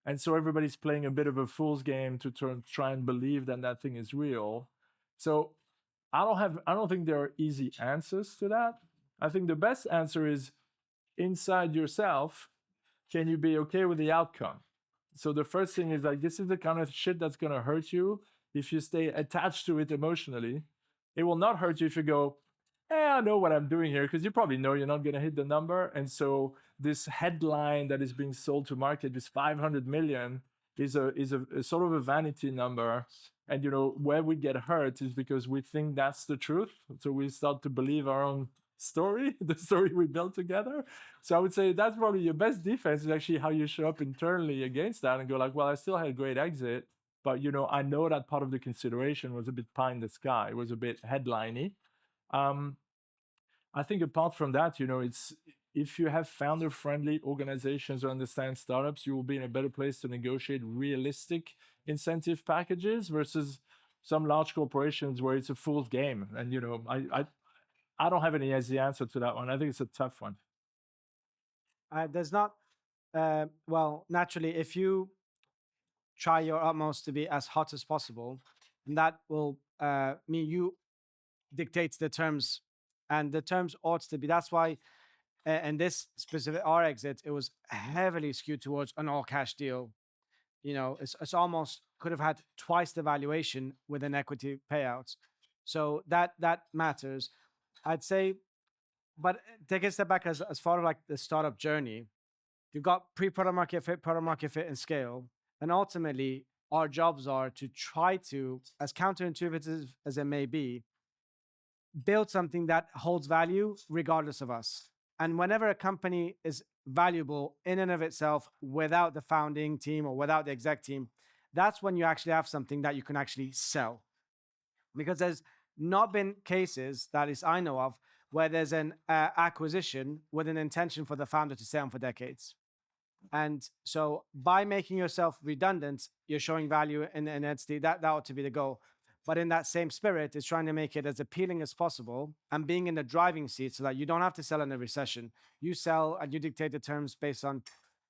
And so everybody's playing a bit of a fool's game to try and believe that that thing is real. So I don't think there are easy answers to that. I think the best answer is inside yourself, can you be okay with the outcome? So the first thing is like, this is the kind of shit that's going to hurt you if you stay attached to it emotionally. It will not hurt you if you go, I know what I'm doing here, because you probably know you're not going to hit the number. And so this headline that is being sold to market, this 500 million, is a sort of a vanity number. And where we get hurt is because we think that's the truth. So we start to believe our own story, the story we built together. So I would say that's probably your best defense, is actually how you show up internally against that and go like, well, I still had a great exit, but I know that part of the consideration was a bit pie in the sky. It was a bit headliney. I think apart from that, it's, if you have founder-friendly organizations who understand startups, you will be in a better place to negotiate realistic incentive packages versus some large corporations where it's a fool's game. And I don't have any easy answer to that one. I think it's a tough one. There's not, well, naturally, if you try your utmost to be as hot as possible, that will mean you dictate the terms, and the terms ought to be. That's why, in this specific our exit, it was heavily skewed towards an all-cash deal. It's almost could have had twice the valuation with an equity payout. So that matters. I'd say, but take a step back as far as like the startup journey. You've got pre-product market fit, and scale. And ultimately, our jobs are to try to, as counterintuitive as it may be, build something that holds value regardless of us. And whenever a company is valuable in and of itself without the founding team or without the exec team, that's when you actually have something that you can actually sell. Because there's not been cases, that is I know of, where there's an acquisition with an intention for the founder to stay on for decades. And so by making yourself redundant, you're showing value in an entity. That ought to be the goal. But in that same spirit, it's trying to make it as appealing as possible and being in the driving seat so that you don't have to sell in a recession. You sell and you dictate the terms based on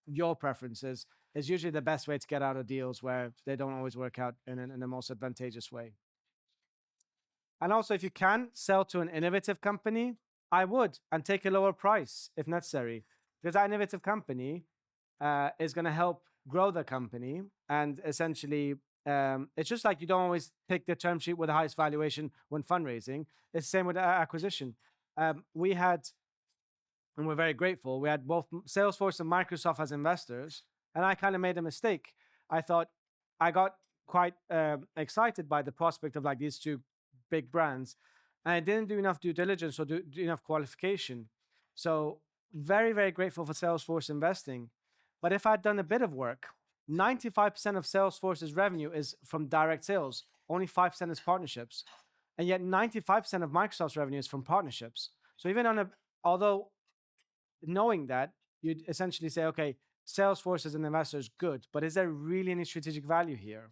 your preferences is usually the best way to get out of deals where they don't always work out in the most advantageous way. And also, if you can sell to an innovative company, I would, and take a lower price if necessary, because that innovative company is going to help grow the company. And essentially, it's just like you don't always pick the term sheet with the highest valuation when fundraising. It's the same with acquisition. We had, and we're very grateful, we had both Salesforce and Microsoft as investors, and I kind of made a mistake. I thought I got quite excited by the prospect of like these two big brands, and I didn't do enough due diligence or do enough qualification. So very, very grateful for Salesforce investing. But if I'd done a bit of work, 95% of Salesforce's revenue is from direct sales. only 5% is partnerships. And yet 95% of Microsoft's revenue is from partnerships. So even although knowing that, you'd essentially say, okay, Salesforce as an investor is good, but is there really any strategic value here?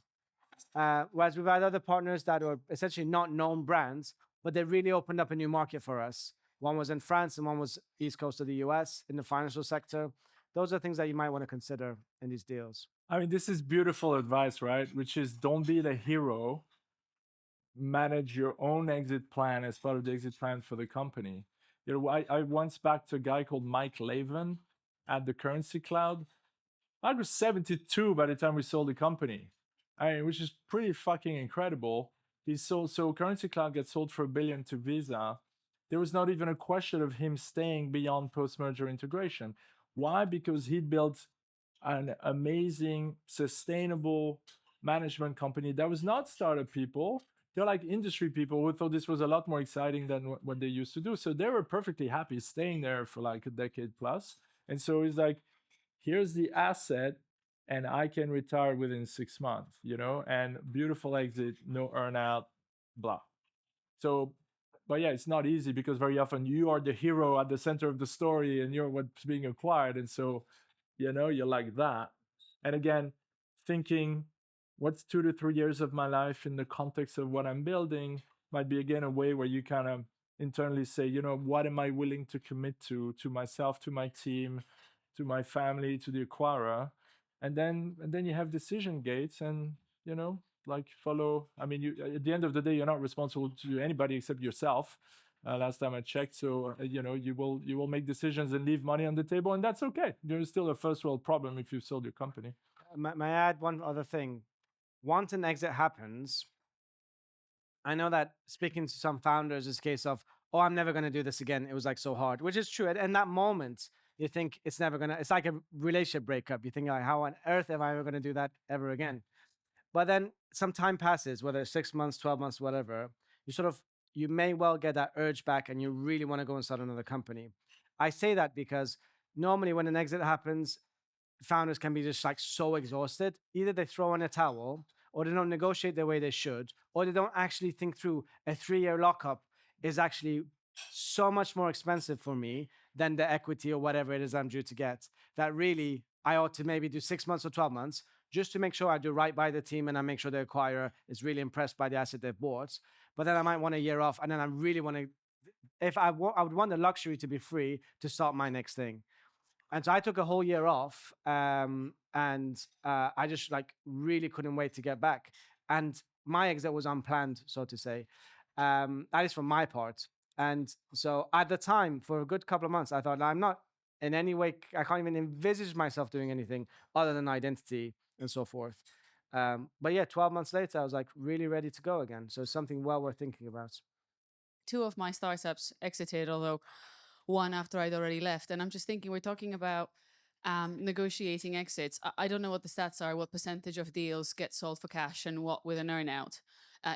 Whereas we've had other partners that are essentially not known brands, but they really opened up a new market for us. One was in France and one was East Coast of the US in the financial sector. Those are things that you might want to consider in these deals. I mean, this is beautiful advice, right? Which is don't be the hero, manage your own exit plan as part of the exit plan for the company. You know, I once backed a guy called Mike Lavin at the Currency Cloud. I was 72 by the time we sold the company. I mean, which is pretty fucking incredible. He sold, so Currency Cloud gets sold for $1 billion to Visa. There was not even a question of him staying beyond post-merger integration. Why? Because he built an amazing, sustainable management company that was not startup people. They're like industry people who thought this was a lot more exciting than what they used to do. So they were perfectly happy staying there for like a decade plus. And so it's like, here's the asset and I can retire within 6 months, you know, and beautiful exit, no earnout, blah. So, but yeah, it's not easy because very often you are the hero at the center of the story and you're what's being acquired. And so, you know, you're like that. And again, thinking what's 2 to 3 years of my life in the context of what I'm building might be again a way where you kind of internally say, you know, what am I willing to commit to myself, to my team, to my family, to the acquirer, and then you have decision gates, and you know, like follow. I mean, you at the end of the day, you're not responsible to anybody except yourself. Last time I checked, so you know, you will make decisions and leave money on the table, and that's okay. There's still a first world problem if you've sold your company. May I add one other thing? Once an exit happens, I know that speaking to some founders is a case of, oh, I'm never going to do this again. It was like so hard, which is true. In that moment, you think it's never going to, it's like a relationship breakup. You think, like, how on earth am I ever going to do that ever again? But then some time passes, whether it's 6 months, 12 months, whatever, you may well get that urge back and you really want to go and start another company. I say that because normally when an exit happens, founders can be just like so exhausted. Either they throw in a towel, or they don't negotiate the way they should, or they don't actually think through a 3-year lockup is actually so much more expensive for me than the equity or whatever it is I'm due to get. That really I ought to maybe do 6 months or 12 months just to make sure I do right by the team and I make sure the acquirer is really impressed by the asset they've bought. But then I might want a year off, and then I really want to, I would want the luxury to be free to start my next thing. And so I took a whole year off, and I just like really couldn't wait to get back. And my exit was unplanned, so to say, at least from my part. And so at the time, for a good couple of months, I thought, I'm not in any way, I can't even envisage myself doing anything other than identity and so forth. But yeah, 12 months later, I was like really ready to go again. So it's something well worth thinking about. 2 of my startups exited, although one after I'd already left. And I'm just thinking, we're talking about negotiating exits. I don't know what the stats are, what percentage of deals get sold for cash and what with an earnout.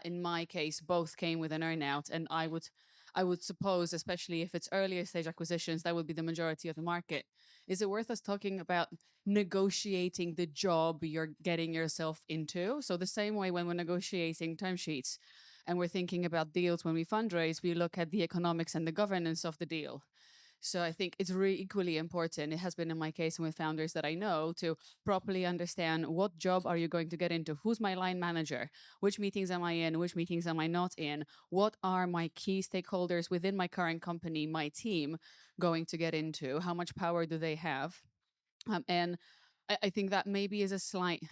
In my case, both came with an earnout, and I would suppose, especially if it's earlier stage acquisitions, that would be the majority of the market. Is it worth us talking about negotiating the job you're getting yourself into? So the same way when we're negotiating term sheets and we're thinking about deals when we fundraise, we look at the economics and the governance of the deal. So I think it's really equally important. It has been in my case and with founders that I know to properly understand what job are you going to get into? Who's my line manager? Which meetings am I in? Which meetings am I not in? What are my key stakeholders within my current company, my team, going to get into? How much power do they have? And I think that maybe is a slight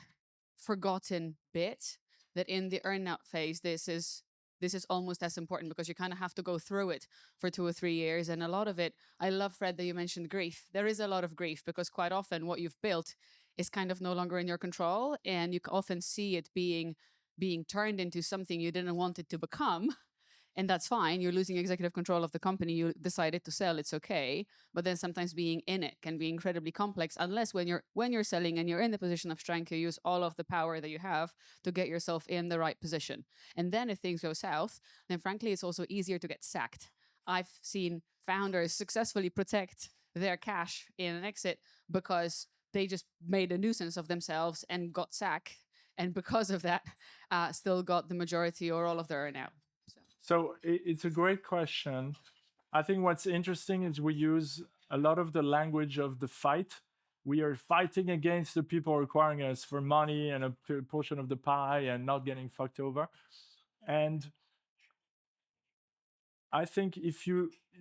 forgotten bit, that in the earnout phase, this is almost as important because you kind of have to go through it for 2 or 3 years. And a lot of it, I love, Fred, that you mentioned grief. There is a lot of grief because quite often what you've built is kind of no longer in your control. And you often see it being turned into something you didn't want it to become. And that's fine. You're losing executive control of the company. You decided to sell. It's okay. But then sometimes being in it can be incredibly complex, unless when you're selling and you're in the position of strength, you use all of the power that you have to get yourself in the right position. And then if things go south, then frankly, it's also easier to get sacked. I've seen founders successfully protect their cash in an exit because they just made a nuisance of themselves and got sacked. and because of that, still got the majority or all of the earnout? So it's a great question. I think what's interesting is we use a lot of the language of the fight. We are fighting against the people requiring us for money and a portion of the pie and not getting fucked over. And I think if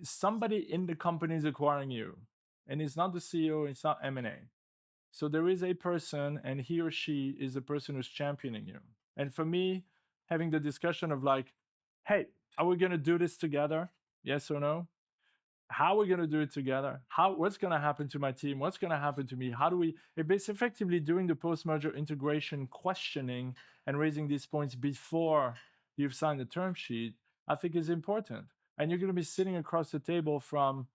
somebody in the company is acquiring you, and it's not the CEO, it's not M&A. So there is a person, and he or she is the person who's championing you. And for me, having the discussion of like, hey, are we going to do this together? Yes or no? How are we going to do it together? What's going to happen to my team? What's going to happen to me? How do we? It's effectively doing the post-merger integration questioning and raising these points before you've signed the term sheet, I think is important. And you're going to be sitting across the table from,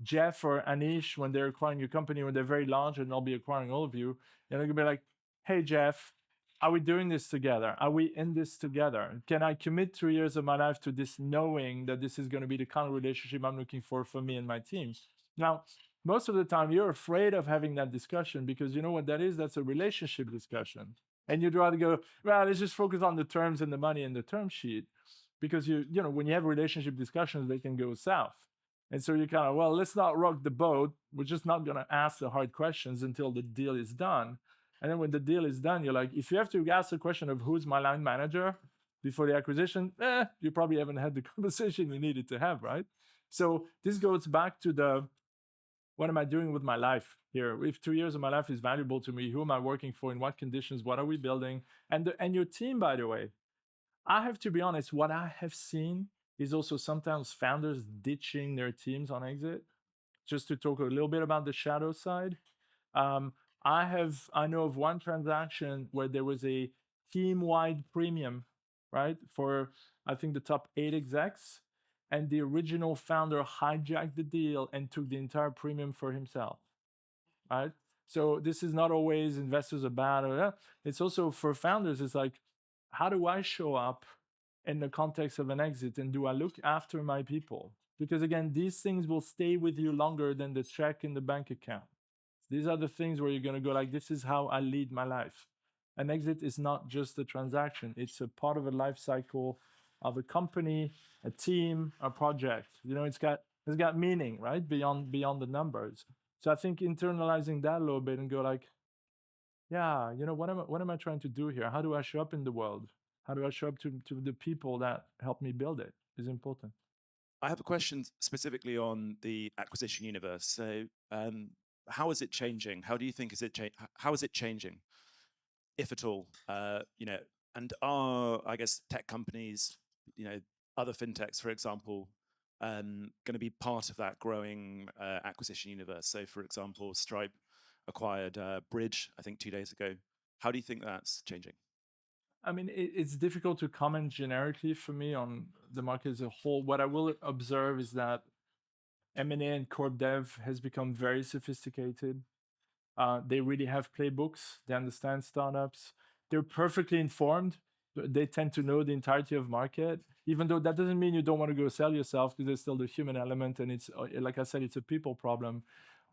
Jeff or Anish when they're acquiring your company, when they're very large and they'll be acquiring all of you. And they're going to be like, hey, Jeff, are we doing this together? Are we in this together? Can I commit 3 years of my life to this, knowing that this is going to be the kind of relationship I'm looking for me and my team? Now, most of the time, you're afraid of having that discussion because you know what that is? That's a relationship discussion. And you'd rather go, well, let's just focus on the terms and the money and the term sheet. Because when you have relationship discussions, they can go south. And so you kind of, well, let's not rock the boat. We're just not going to ask the hard questions until the deal is done. And then when the deal is done, you're like, if you have to ask the question of who's my line manager before the acquisition, you probably haven't had the conversation you needed to have, right? So this goes back to what am I doing with my life here? If 2 years of my life is valuable to me, who am I working for? In what conditions? What are we building? And your team, by the way, I have to be honest, what I have seen is also sometimes founders ditching their teams on exit. Just to talk a little bit about the shadow side. I know of one transaction where there was a team-wide premium, right, for I think the top 8 execs, and the original founder hijacked the deal and took the entire premium for himself, right? So this is not always investors are bad or that. It's also for founders. It's like, how do I show up in the context of an exit, and do I look after my people? Because again, these things will stay with you longer than the check in the bank account. These are the things where you're going to go like, this is how I lead my life. An exit is not just a transaction. It's a part of a life cycle of a company, a team, a project. It's got meaning, right? Beyond the numbers. So I think internalizing that a little bit and go like, yeah, what am I trying to do here? How do I show up in the world? How do I show up to the people that help me build it is important. I have a question specifically on the acquisition universe. So, how is it changing? How do you think how is it changing, if at all? And are, I guess, tech companies, other fintechs, for example, going to be part of that growing acquisition universe? So, for example, Stripe acquired Bridge, I think 2 days ago. How do you think that's changing? I mean, it's difficult to comment generically for me on the market as a whole. What I will observe is that M&A and corp dev has become very sophisticated. They really have playbooks. They understand startups. They're perfectly informed. They tend to know the entirety of market, even though that doesn't mean you don't want to go sell yourself, because there's still the human element. And it's, like I said, it's a people problem.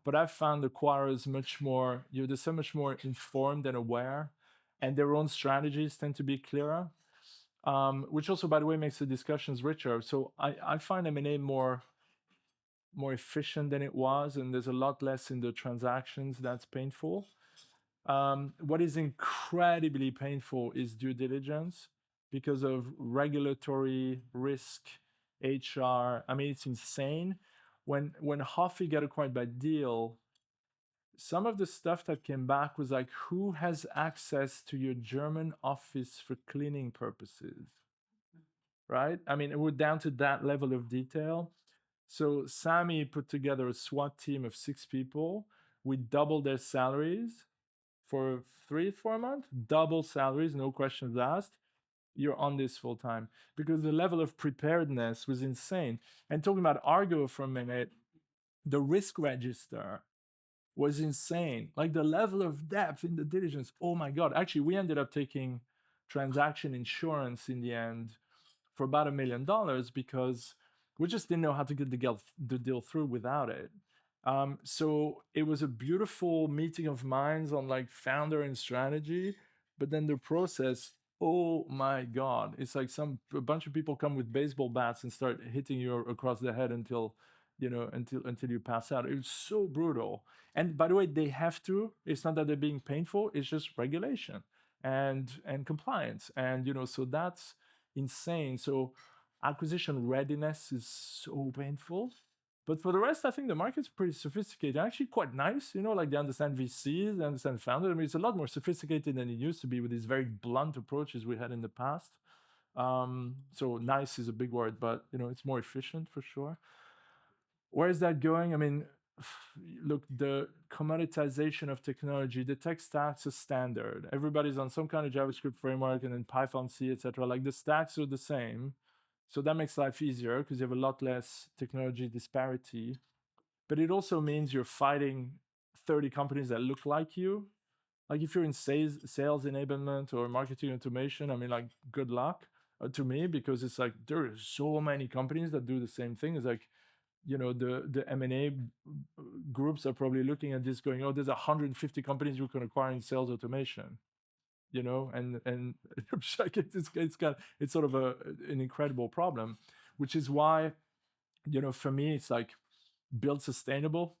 But I've found acquirers they're so much more informed and aware, and their own strategies tend to be clearer, which also, by the way, makes the discussions richer. So I find M&A more efficient than it was, and there's a lot less in the transactions that's painful. What is incredibly painful is due diligence because of regulatory risk, HR. I mean, it's insane. When Hoffy got acquired by Deal, some of the stuff that came back was like, who has access to your German office for cleaning purposes? Right? I mean, we're down to that level of detail. So Sami put together a SWAT team of 6 people. We doubled their salaries for 3-4 months. Double salaries, no questions asked. You're on this full time, because the level of preparedness was insane. And talking about Argo for a minute, the risk register was insane. Like the level of depth in the diligence. Oh my God. Actually, we ended up taking transaction insurance in the end for about $1 million because we just didn't know how to get the deal through without it. So it was a beautiful meeting of minds on like founder and strategy. but then the process, oh my god, it's like a bunch of people come with baseball bats and start hitting you across the head until until you pass out. It's so brutal. And by the way, they have to. It's not that they're being painful. It's just regulation and compliance. And so that's insane. So acquisition readiness is so painful. But for the rest, I think the market's pretty sophisticated. Actually, quite nice. Like they understand VCs, they understand founders. I mean, it's a lot more sophisticated than it used to be with these very blunt approaches we had in the past. So nice is a big word, but it's more efficient for sure. Where is that going? I mean, look, the commoditization of technology, the tech stack's a standard. Everybody's on some kind of JavaScript framework and then Python, C, etc. Like the stacks are the same. So that makes life easier because you have a lot less technology disparity. But it also means you're fighting 30 companies that look like you. Like if you're in sales enablement or marketing automation, I mean, like, good luck to me, because it's like there are so many companies that do the same thing. It's like, the M&A groups are probably looking at this going, oh, there's 150 companies you can acquire in sales automation, and it's sort of an incredible problem, which is why, for me, it's like build sustainable.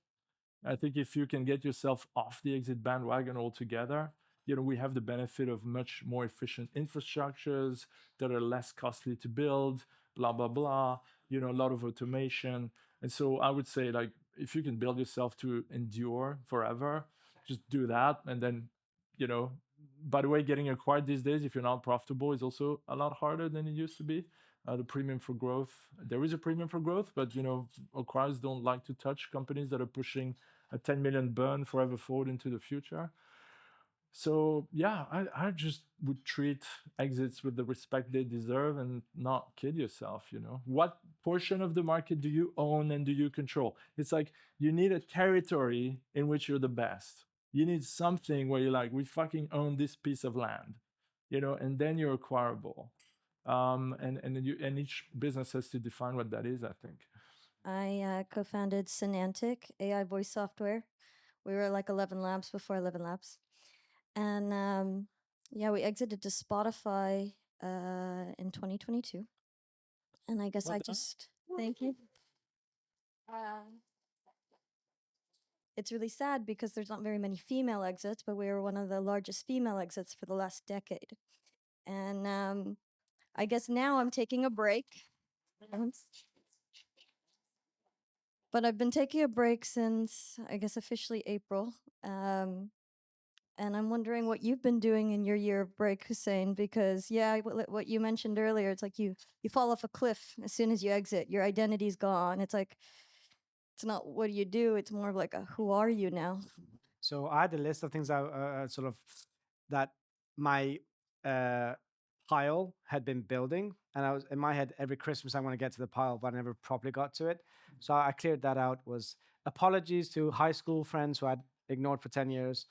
I think if you can get yourself off the exit bandwagon altogether, we have the benefit of much more efficient infrastructures that are less costly to build, blah, blah, blah, a lot of automation. And so I would say, like, if you can build yourself to endure forever, just do that. And then, by the way, getting acquired these days, if you're not profitable, is also a lot harder than it used to be. The premium for growth, there is a premium for growth, but acquirers don't like to touch companies that are pushing a 10 million burn forever forward into the future. So yeah, I just would treat exits with the respect they deserve and not kid yourself. What portion of the market do you own and do you control? It's like you need a territory in which you're the best. You need something where you're like, we fucking own this piece of land, and then you're acquirable. And each business has to define what that is, I think. I co-founded Synantic AI voice software. We were like 11 Labs before 11 Labs. And yeah, we exited to Spotify in 2022. And I guess Well I done. just, thank you. It's really sad because there's not very many female exits, but we were one of the largest female exits for the last decade. And I guess now I'm taking a break. But I've been taking a break since, I guess, officially April. And I'm wondering what you've been doing in your year of break, Hussein, because yeah, what you mentioned earlier, it's like you fall off a cliff as soon as you exit. Your identity's gone. It's like, it's not what do you do, it's more of like a who are you now? So I had a list of things sort of that my pile had been building, and I was in my head every Christmas I want to get to the pile, but I never properly got to it. So I cleared that out. Was apologies to high school friends who I'd ignored for 10 years,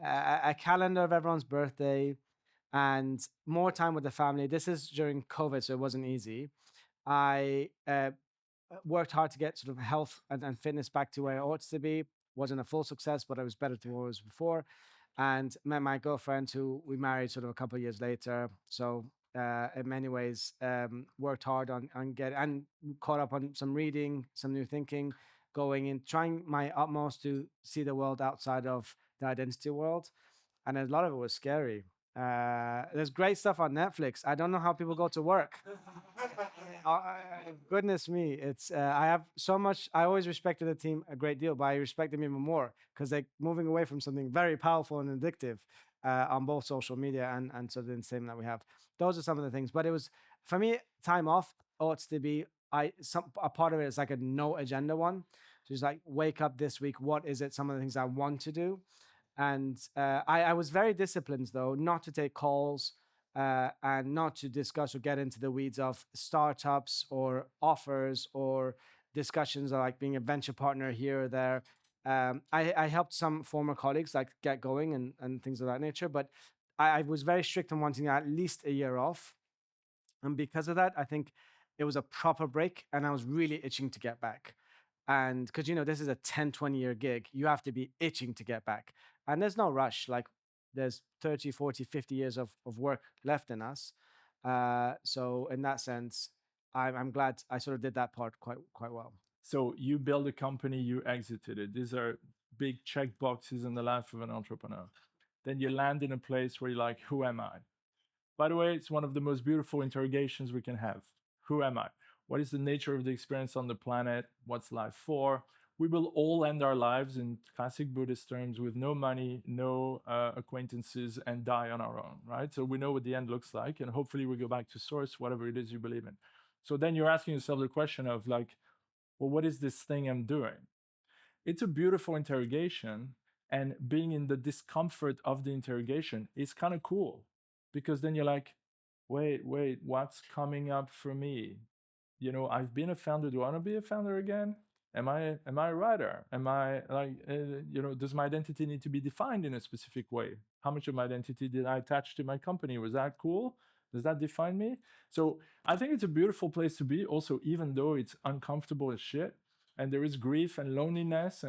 a calendar of everyone's birthday, and more time with the family. This is during COVID, so it wasn't easy. I worked hard to get sort of health and fitness back to where it ought to be. Wasn't a full success, but I was better than what I was before. And met my girlfriend, who we married sort of a couple of years later. So in many ways, worked hard on and caught up on some reading, some new thinking, going in, trying my utmost to see the world outside of the identity world. And a lot of it was scary. There's great stuff on Netflix. I don't know how people go to work. Goodness me, it's I have so much. I always respected the team a great deal, but I respect them even more because they're moving away from something very powerful and addictive on both social media and sort of the entertainment that we have. Those are some of the things. But it was, for me, time off ought to be a part of it is like a no agenda one. So it's like, wake up this week. What is it? Some of the things I want to do. And I was very disciplined, though, not to take calls and not to discuss or get into the weeds of startups or offers or discussions of like being a venture partner here or there. I helped some former colleagues like get going and things of that nature, but I was very strict on wanting at least a year off. And because of that, I think it was a proper break and I was really itching to get back. And because, this is a 10, 20-year gig, you have to be itching to get back. And there's no rush. Like, there's 30, 40, 50 years of work left in us. So in that sense, I'm glad I sort of did that part quite well. So you build a company, you exited it. These are big check boxes in the life of an entrepreneur. Then you land in a place where you're like, who am I? By the way, it's one of the most beautiful interrogations we can have. Who am I? What is the nature of the experience on the planet? What's life for? We will all end our lives in classic Buddhist terms with no money, no acquaintances, and die on our own, right? So we know what the end looks like, and hopefully we go back to source, whatever it is you believe in. So then you're asking yourself the question of like, well, what is this thing I'm doing? It's a beautiful interrogation, and being in the discomfort of the interrogation is kind of cool, because then you're like, wait, what's coming up for me? You know, I've been a founder. Do I want to be a founder again? Am I a writer? Am I like, you know, does my identity need to be defined in a specific way? How much of my identity did I attach to my company? Was that cool? Does that define me? So I think it's a beautiful place to be. Also, even though it's uncomfortable as shit, and there is grief and loneliness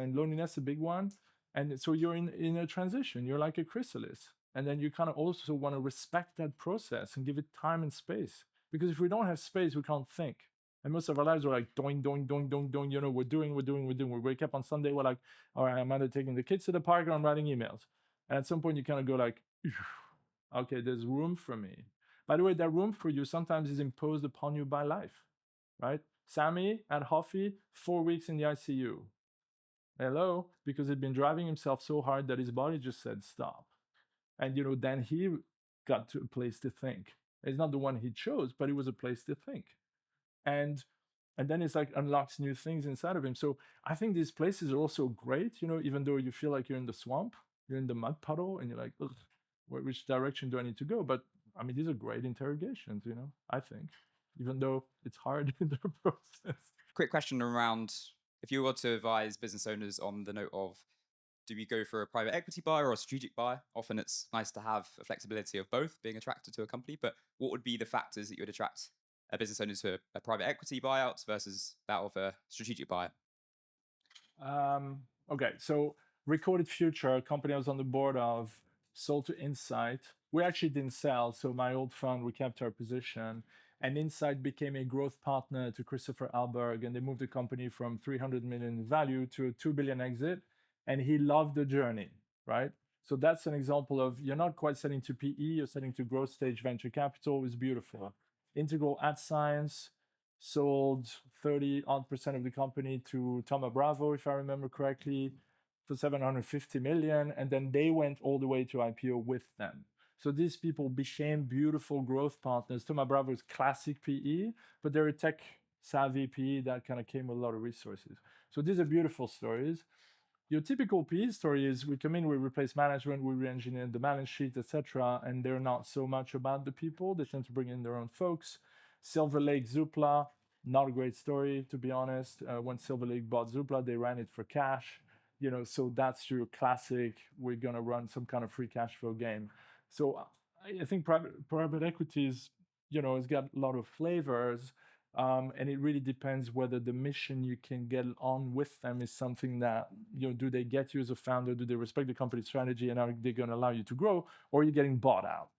a big one. And so you're in a transition. You're like a chrysalis, and then you kind of also want to respect that process and give it time and space. Because if we don't have space, we can't think. And most of our lives are like doing, you know, we're doing. We wake up on Sunday, we're like, all right, I'm either taking the kids to the park or I'm writing emails. And at some point you kind of go like, okay, there's room for me. By the way, that room for you sometimes is imposed upon you by life, right? Sammy at Huffy, 4 weeks in the ICU. Hello, because he'd been driving himself so hard that his body just said stop. And you know, then he got to a place to think. It's not the one he chose, but it was a place to think. And then it's like unlocks new things inside of him. So I think these places are also great, you know, even though you feel like you're in the swamp, you're in the mud puddle, and you're like, ugh, which direction do I need to go? But I mean, these are great interrogations, you know, I think, even though it's hard in the process. Quick question around if you were to advise business owners on the note of, do we go for a private equity buy or a strategic buy? Often it's nice to have a flexibility of both being attracted to a company, but what would be the factors that you would attract a business owner to a private equity buyout versus that of a strategic buy? Okay, so Recorded Future, a company I was on the board of, sold to Insight. We actually didn't sell, so my old fund, we kept our position. And Insight became a growth partner to Christopher Alberg, and they moved the company from 300 million in value to a 2 billion exit. And he loved the journey, right? So that's an example of you're not quite selling to PE, you're selling to growth stage venture capital. It's beautiful. Integral Ad Science sold 30 odd percent of the company to Thoma Bravo, if I remember correctly, for 750 million. And then they went all the way to IPO with them. So these people became beautiful growth partners. Thoma Bravo is classic PE, but they're a tech savvy PE that kind of came with a lot of resources. So these are beautiful stories. Your typical PE story is we come in, we replace management, we re-engineer the balance sheet, etc. And they're not so much about the people. They tend to bring in their own folks. Silver Lake, Zoopla, not a great story, to be honest. When Silver Lake bought Zoopla, they ran it for cash. You know, so that's your classic, we're going to run some kind of free cash flow game. So I think private equity is, you know, it's got a lot of flavors. And it really depends whether the mission you can get on with them is something that, you know, do they get you as a founder? Do they respect the company strategy and are they going to allow you to grow? Or are you getting bought out?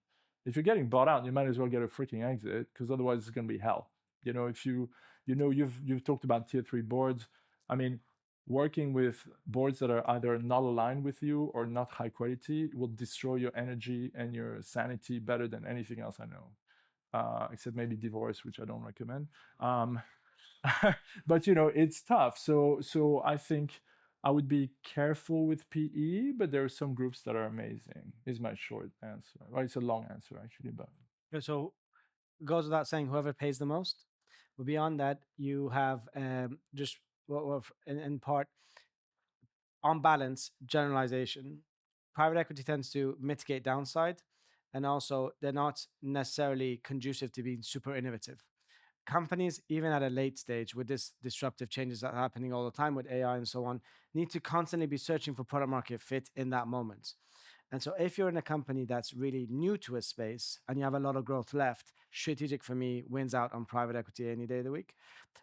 If you're getting bought out, you might as well get a freaking exit, because otherwise it's going to be hell. You know, if you've talked about tier 3 boards. I mean, working with boards that are either not aligned with you or not high quality will destroy your energy and your sanity better than anything else I know. Except maybe divorce, which I don't recommend. But you know, it's tough. So I think I would be careful with PE, but there are some groups that are amazing. Is my short answer. Well, it's a long answer actually, but So it goes without saying, whoever pays the most. But beyond that, you have just in part, on balance, generalization. Private equity tends to mitigate downside, and also they're not necessarily conducive to being super innovative. Companies, even at a late stage with this disruptive changes that are happening all the time with AI and so on, need to constantly be searching for product market fit in that moment. And so if you're in a company that's really new to a space and you have a lot of growth left, strategic for me wins out on private equity any day of the week.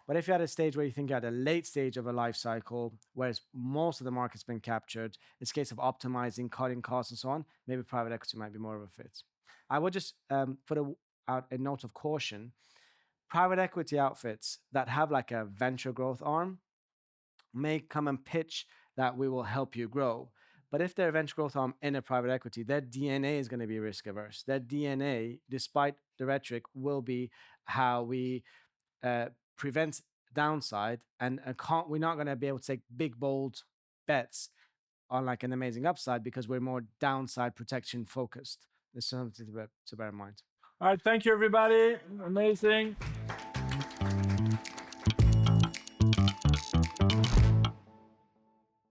But if you're at a stage where you think you're at a late stage of a life cycle, whereas most of the market's been captured, it's a case of optimizing, cutting costs and so on, maybe private equity might be more of a fit. I would just out a note of caution. Private equity outfits that have like a venture growth arm may come and pitch that we will help you grow. But if they're a venture growth arm in a private equity, their DNA is going to be risk averse. Their DNA, despite the rhetoric, will be how we prevent downside, and we're not going to be able to take big bold bets on like an amazing upside because we're more downside protection focused. There's something to bear in mind. All right, thank you, everybody. Amazing.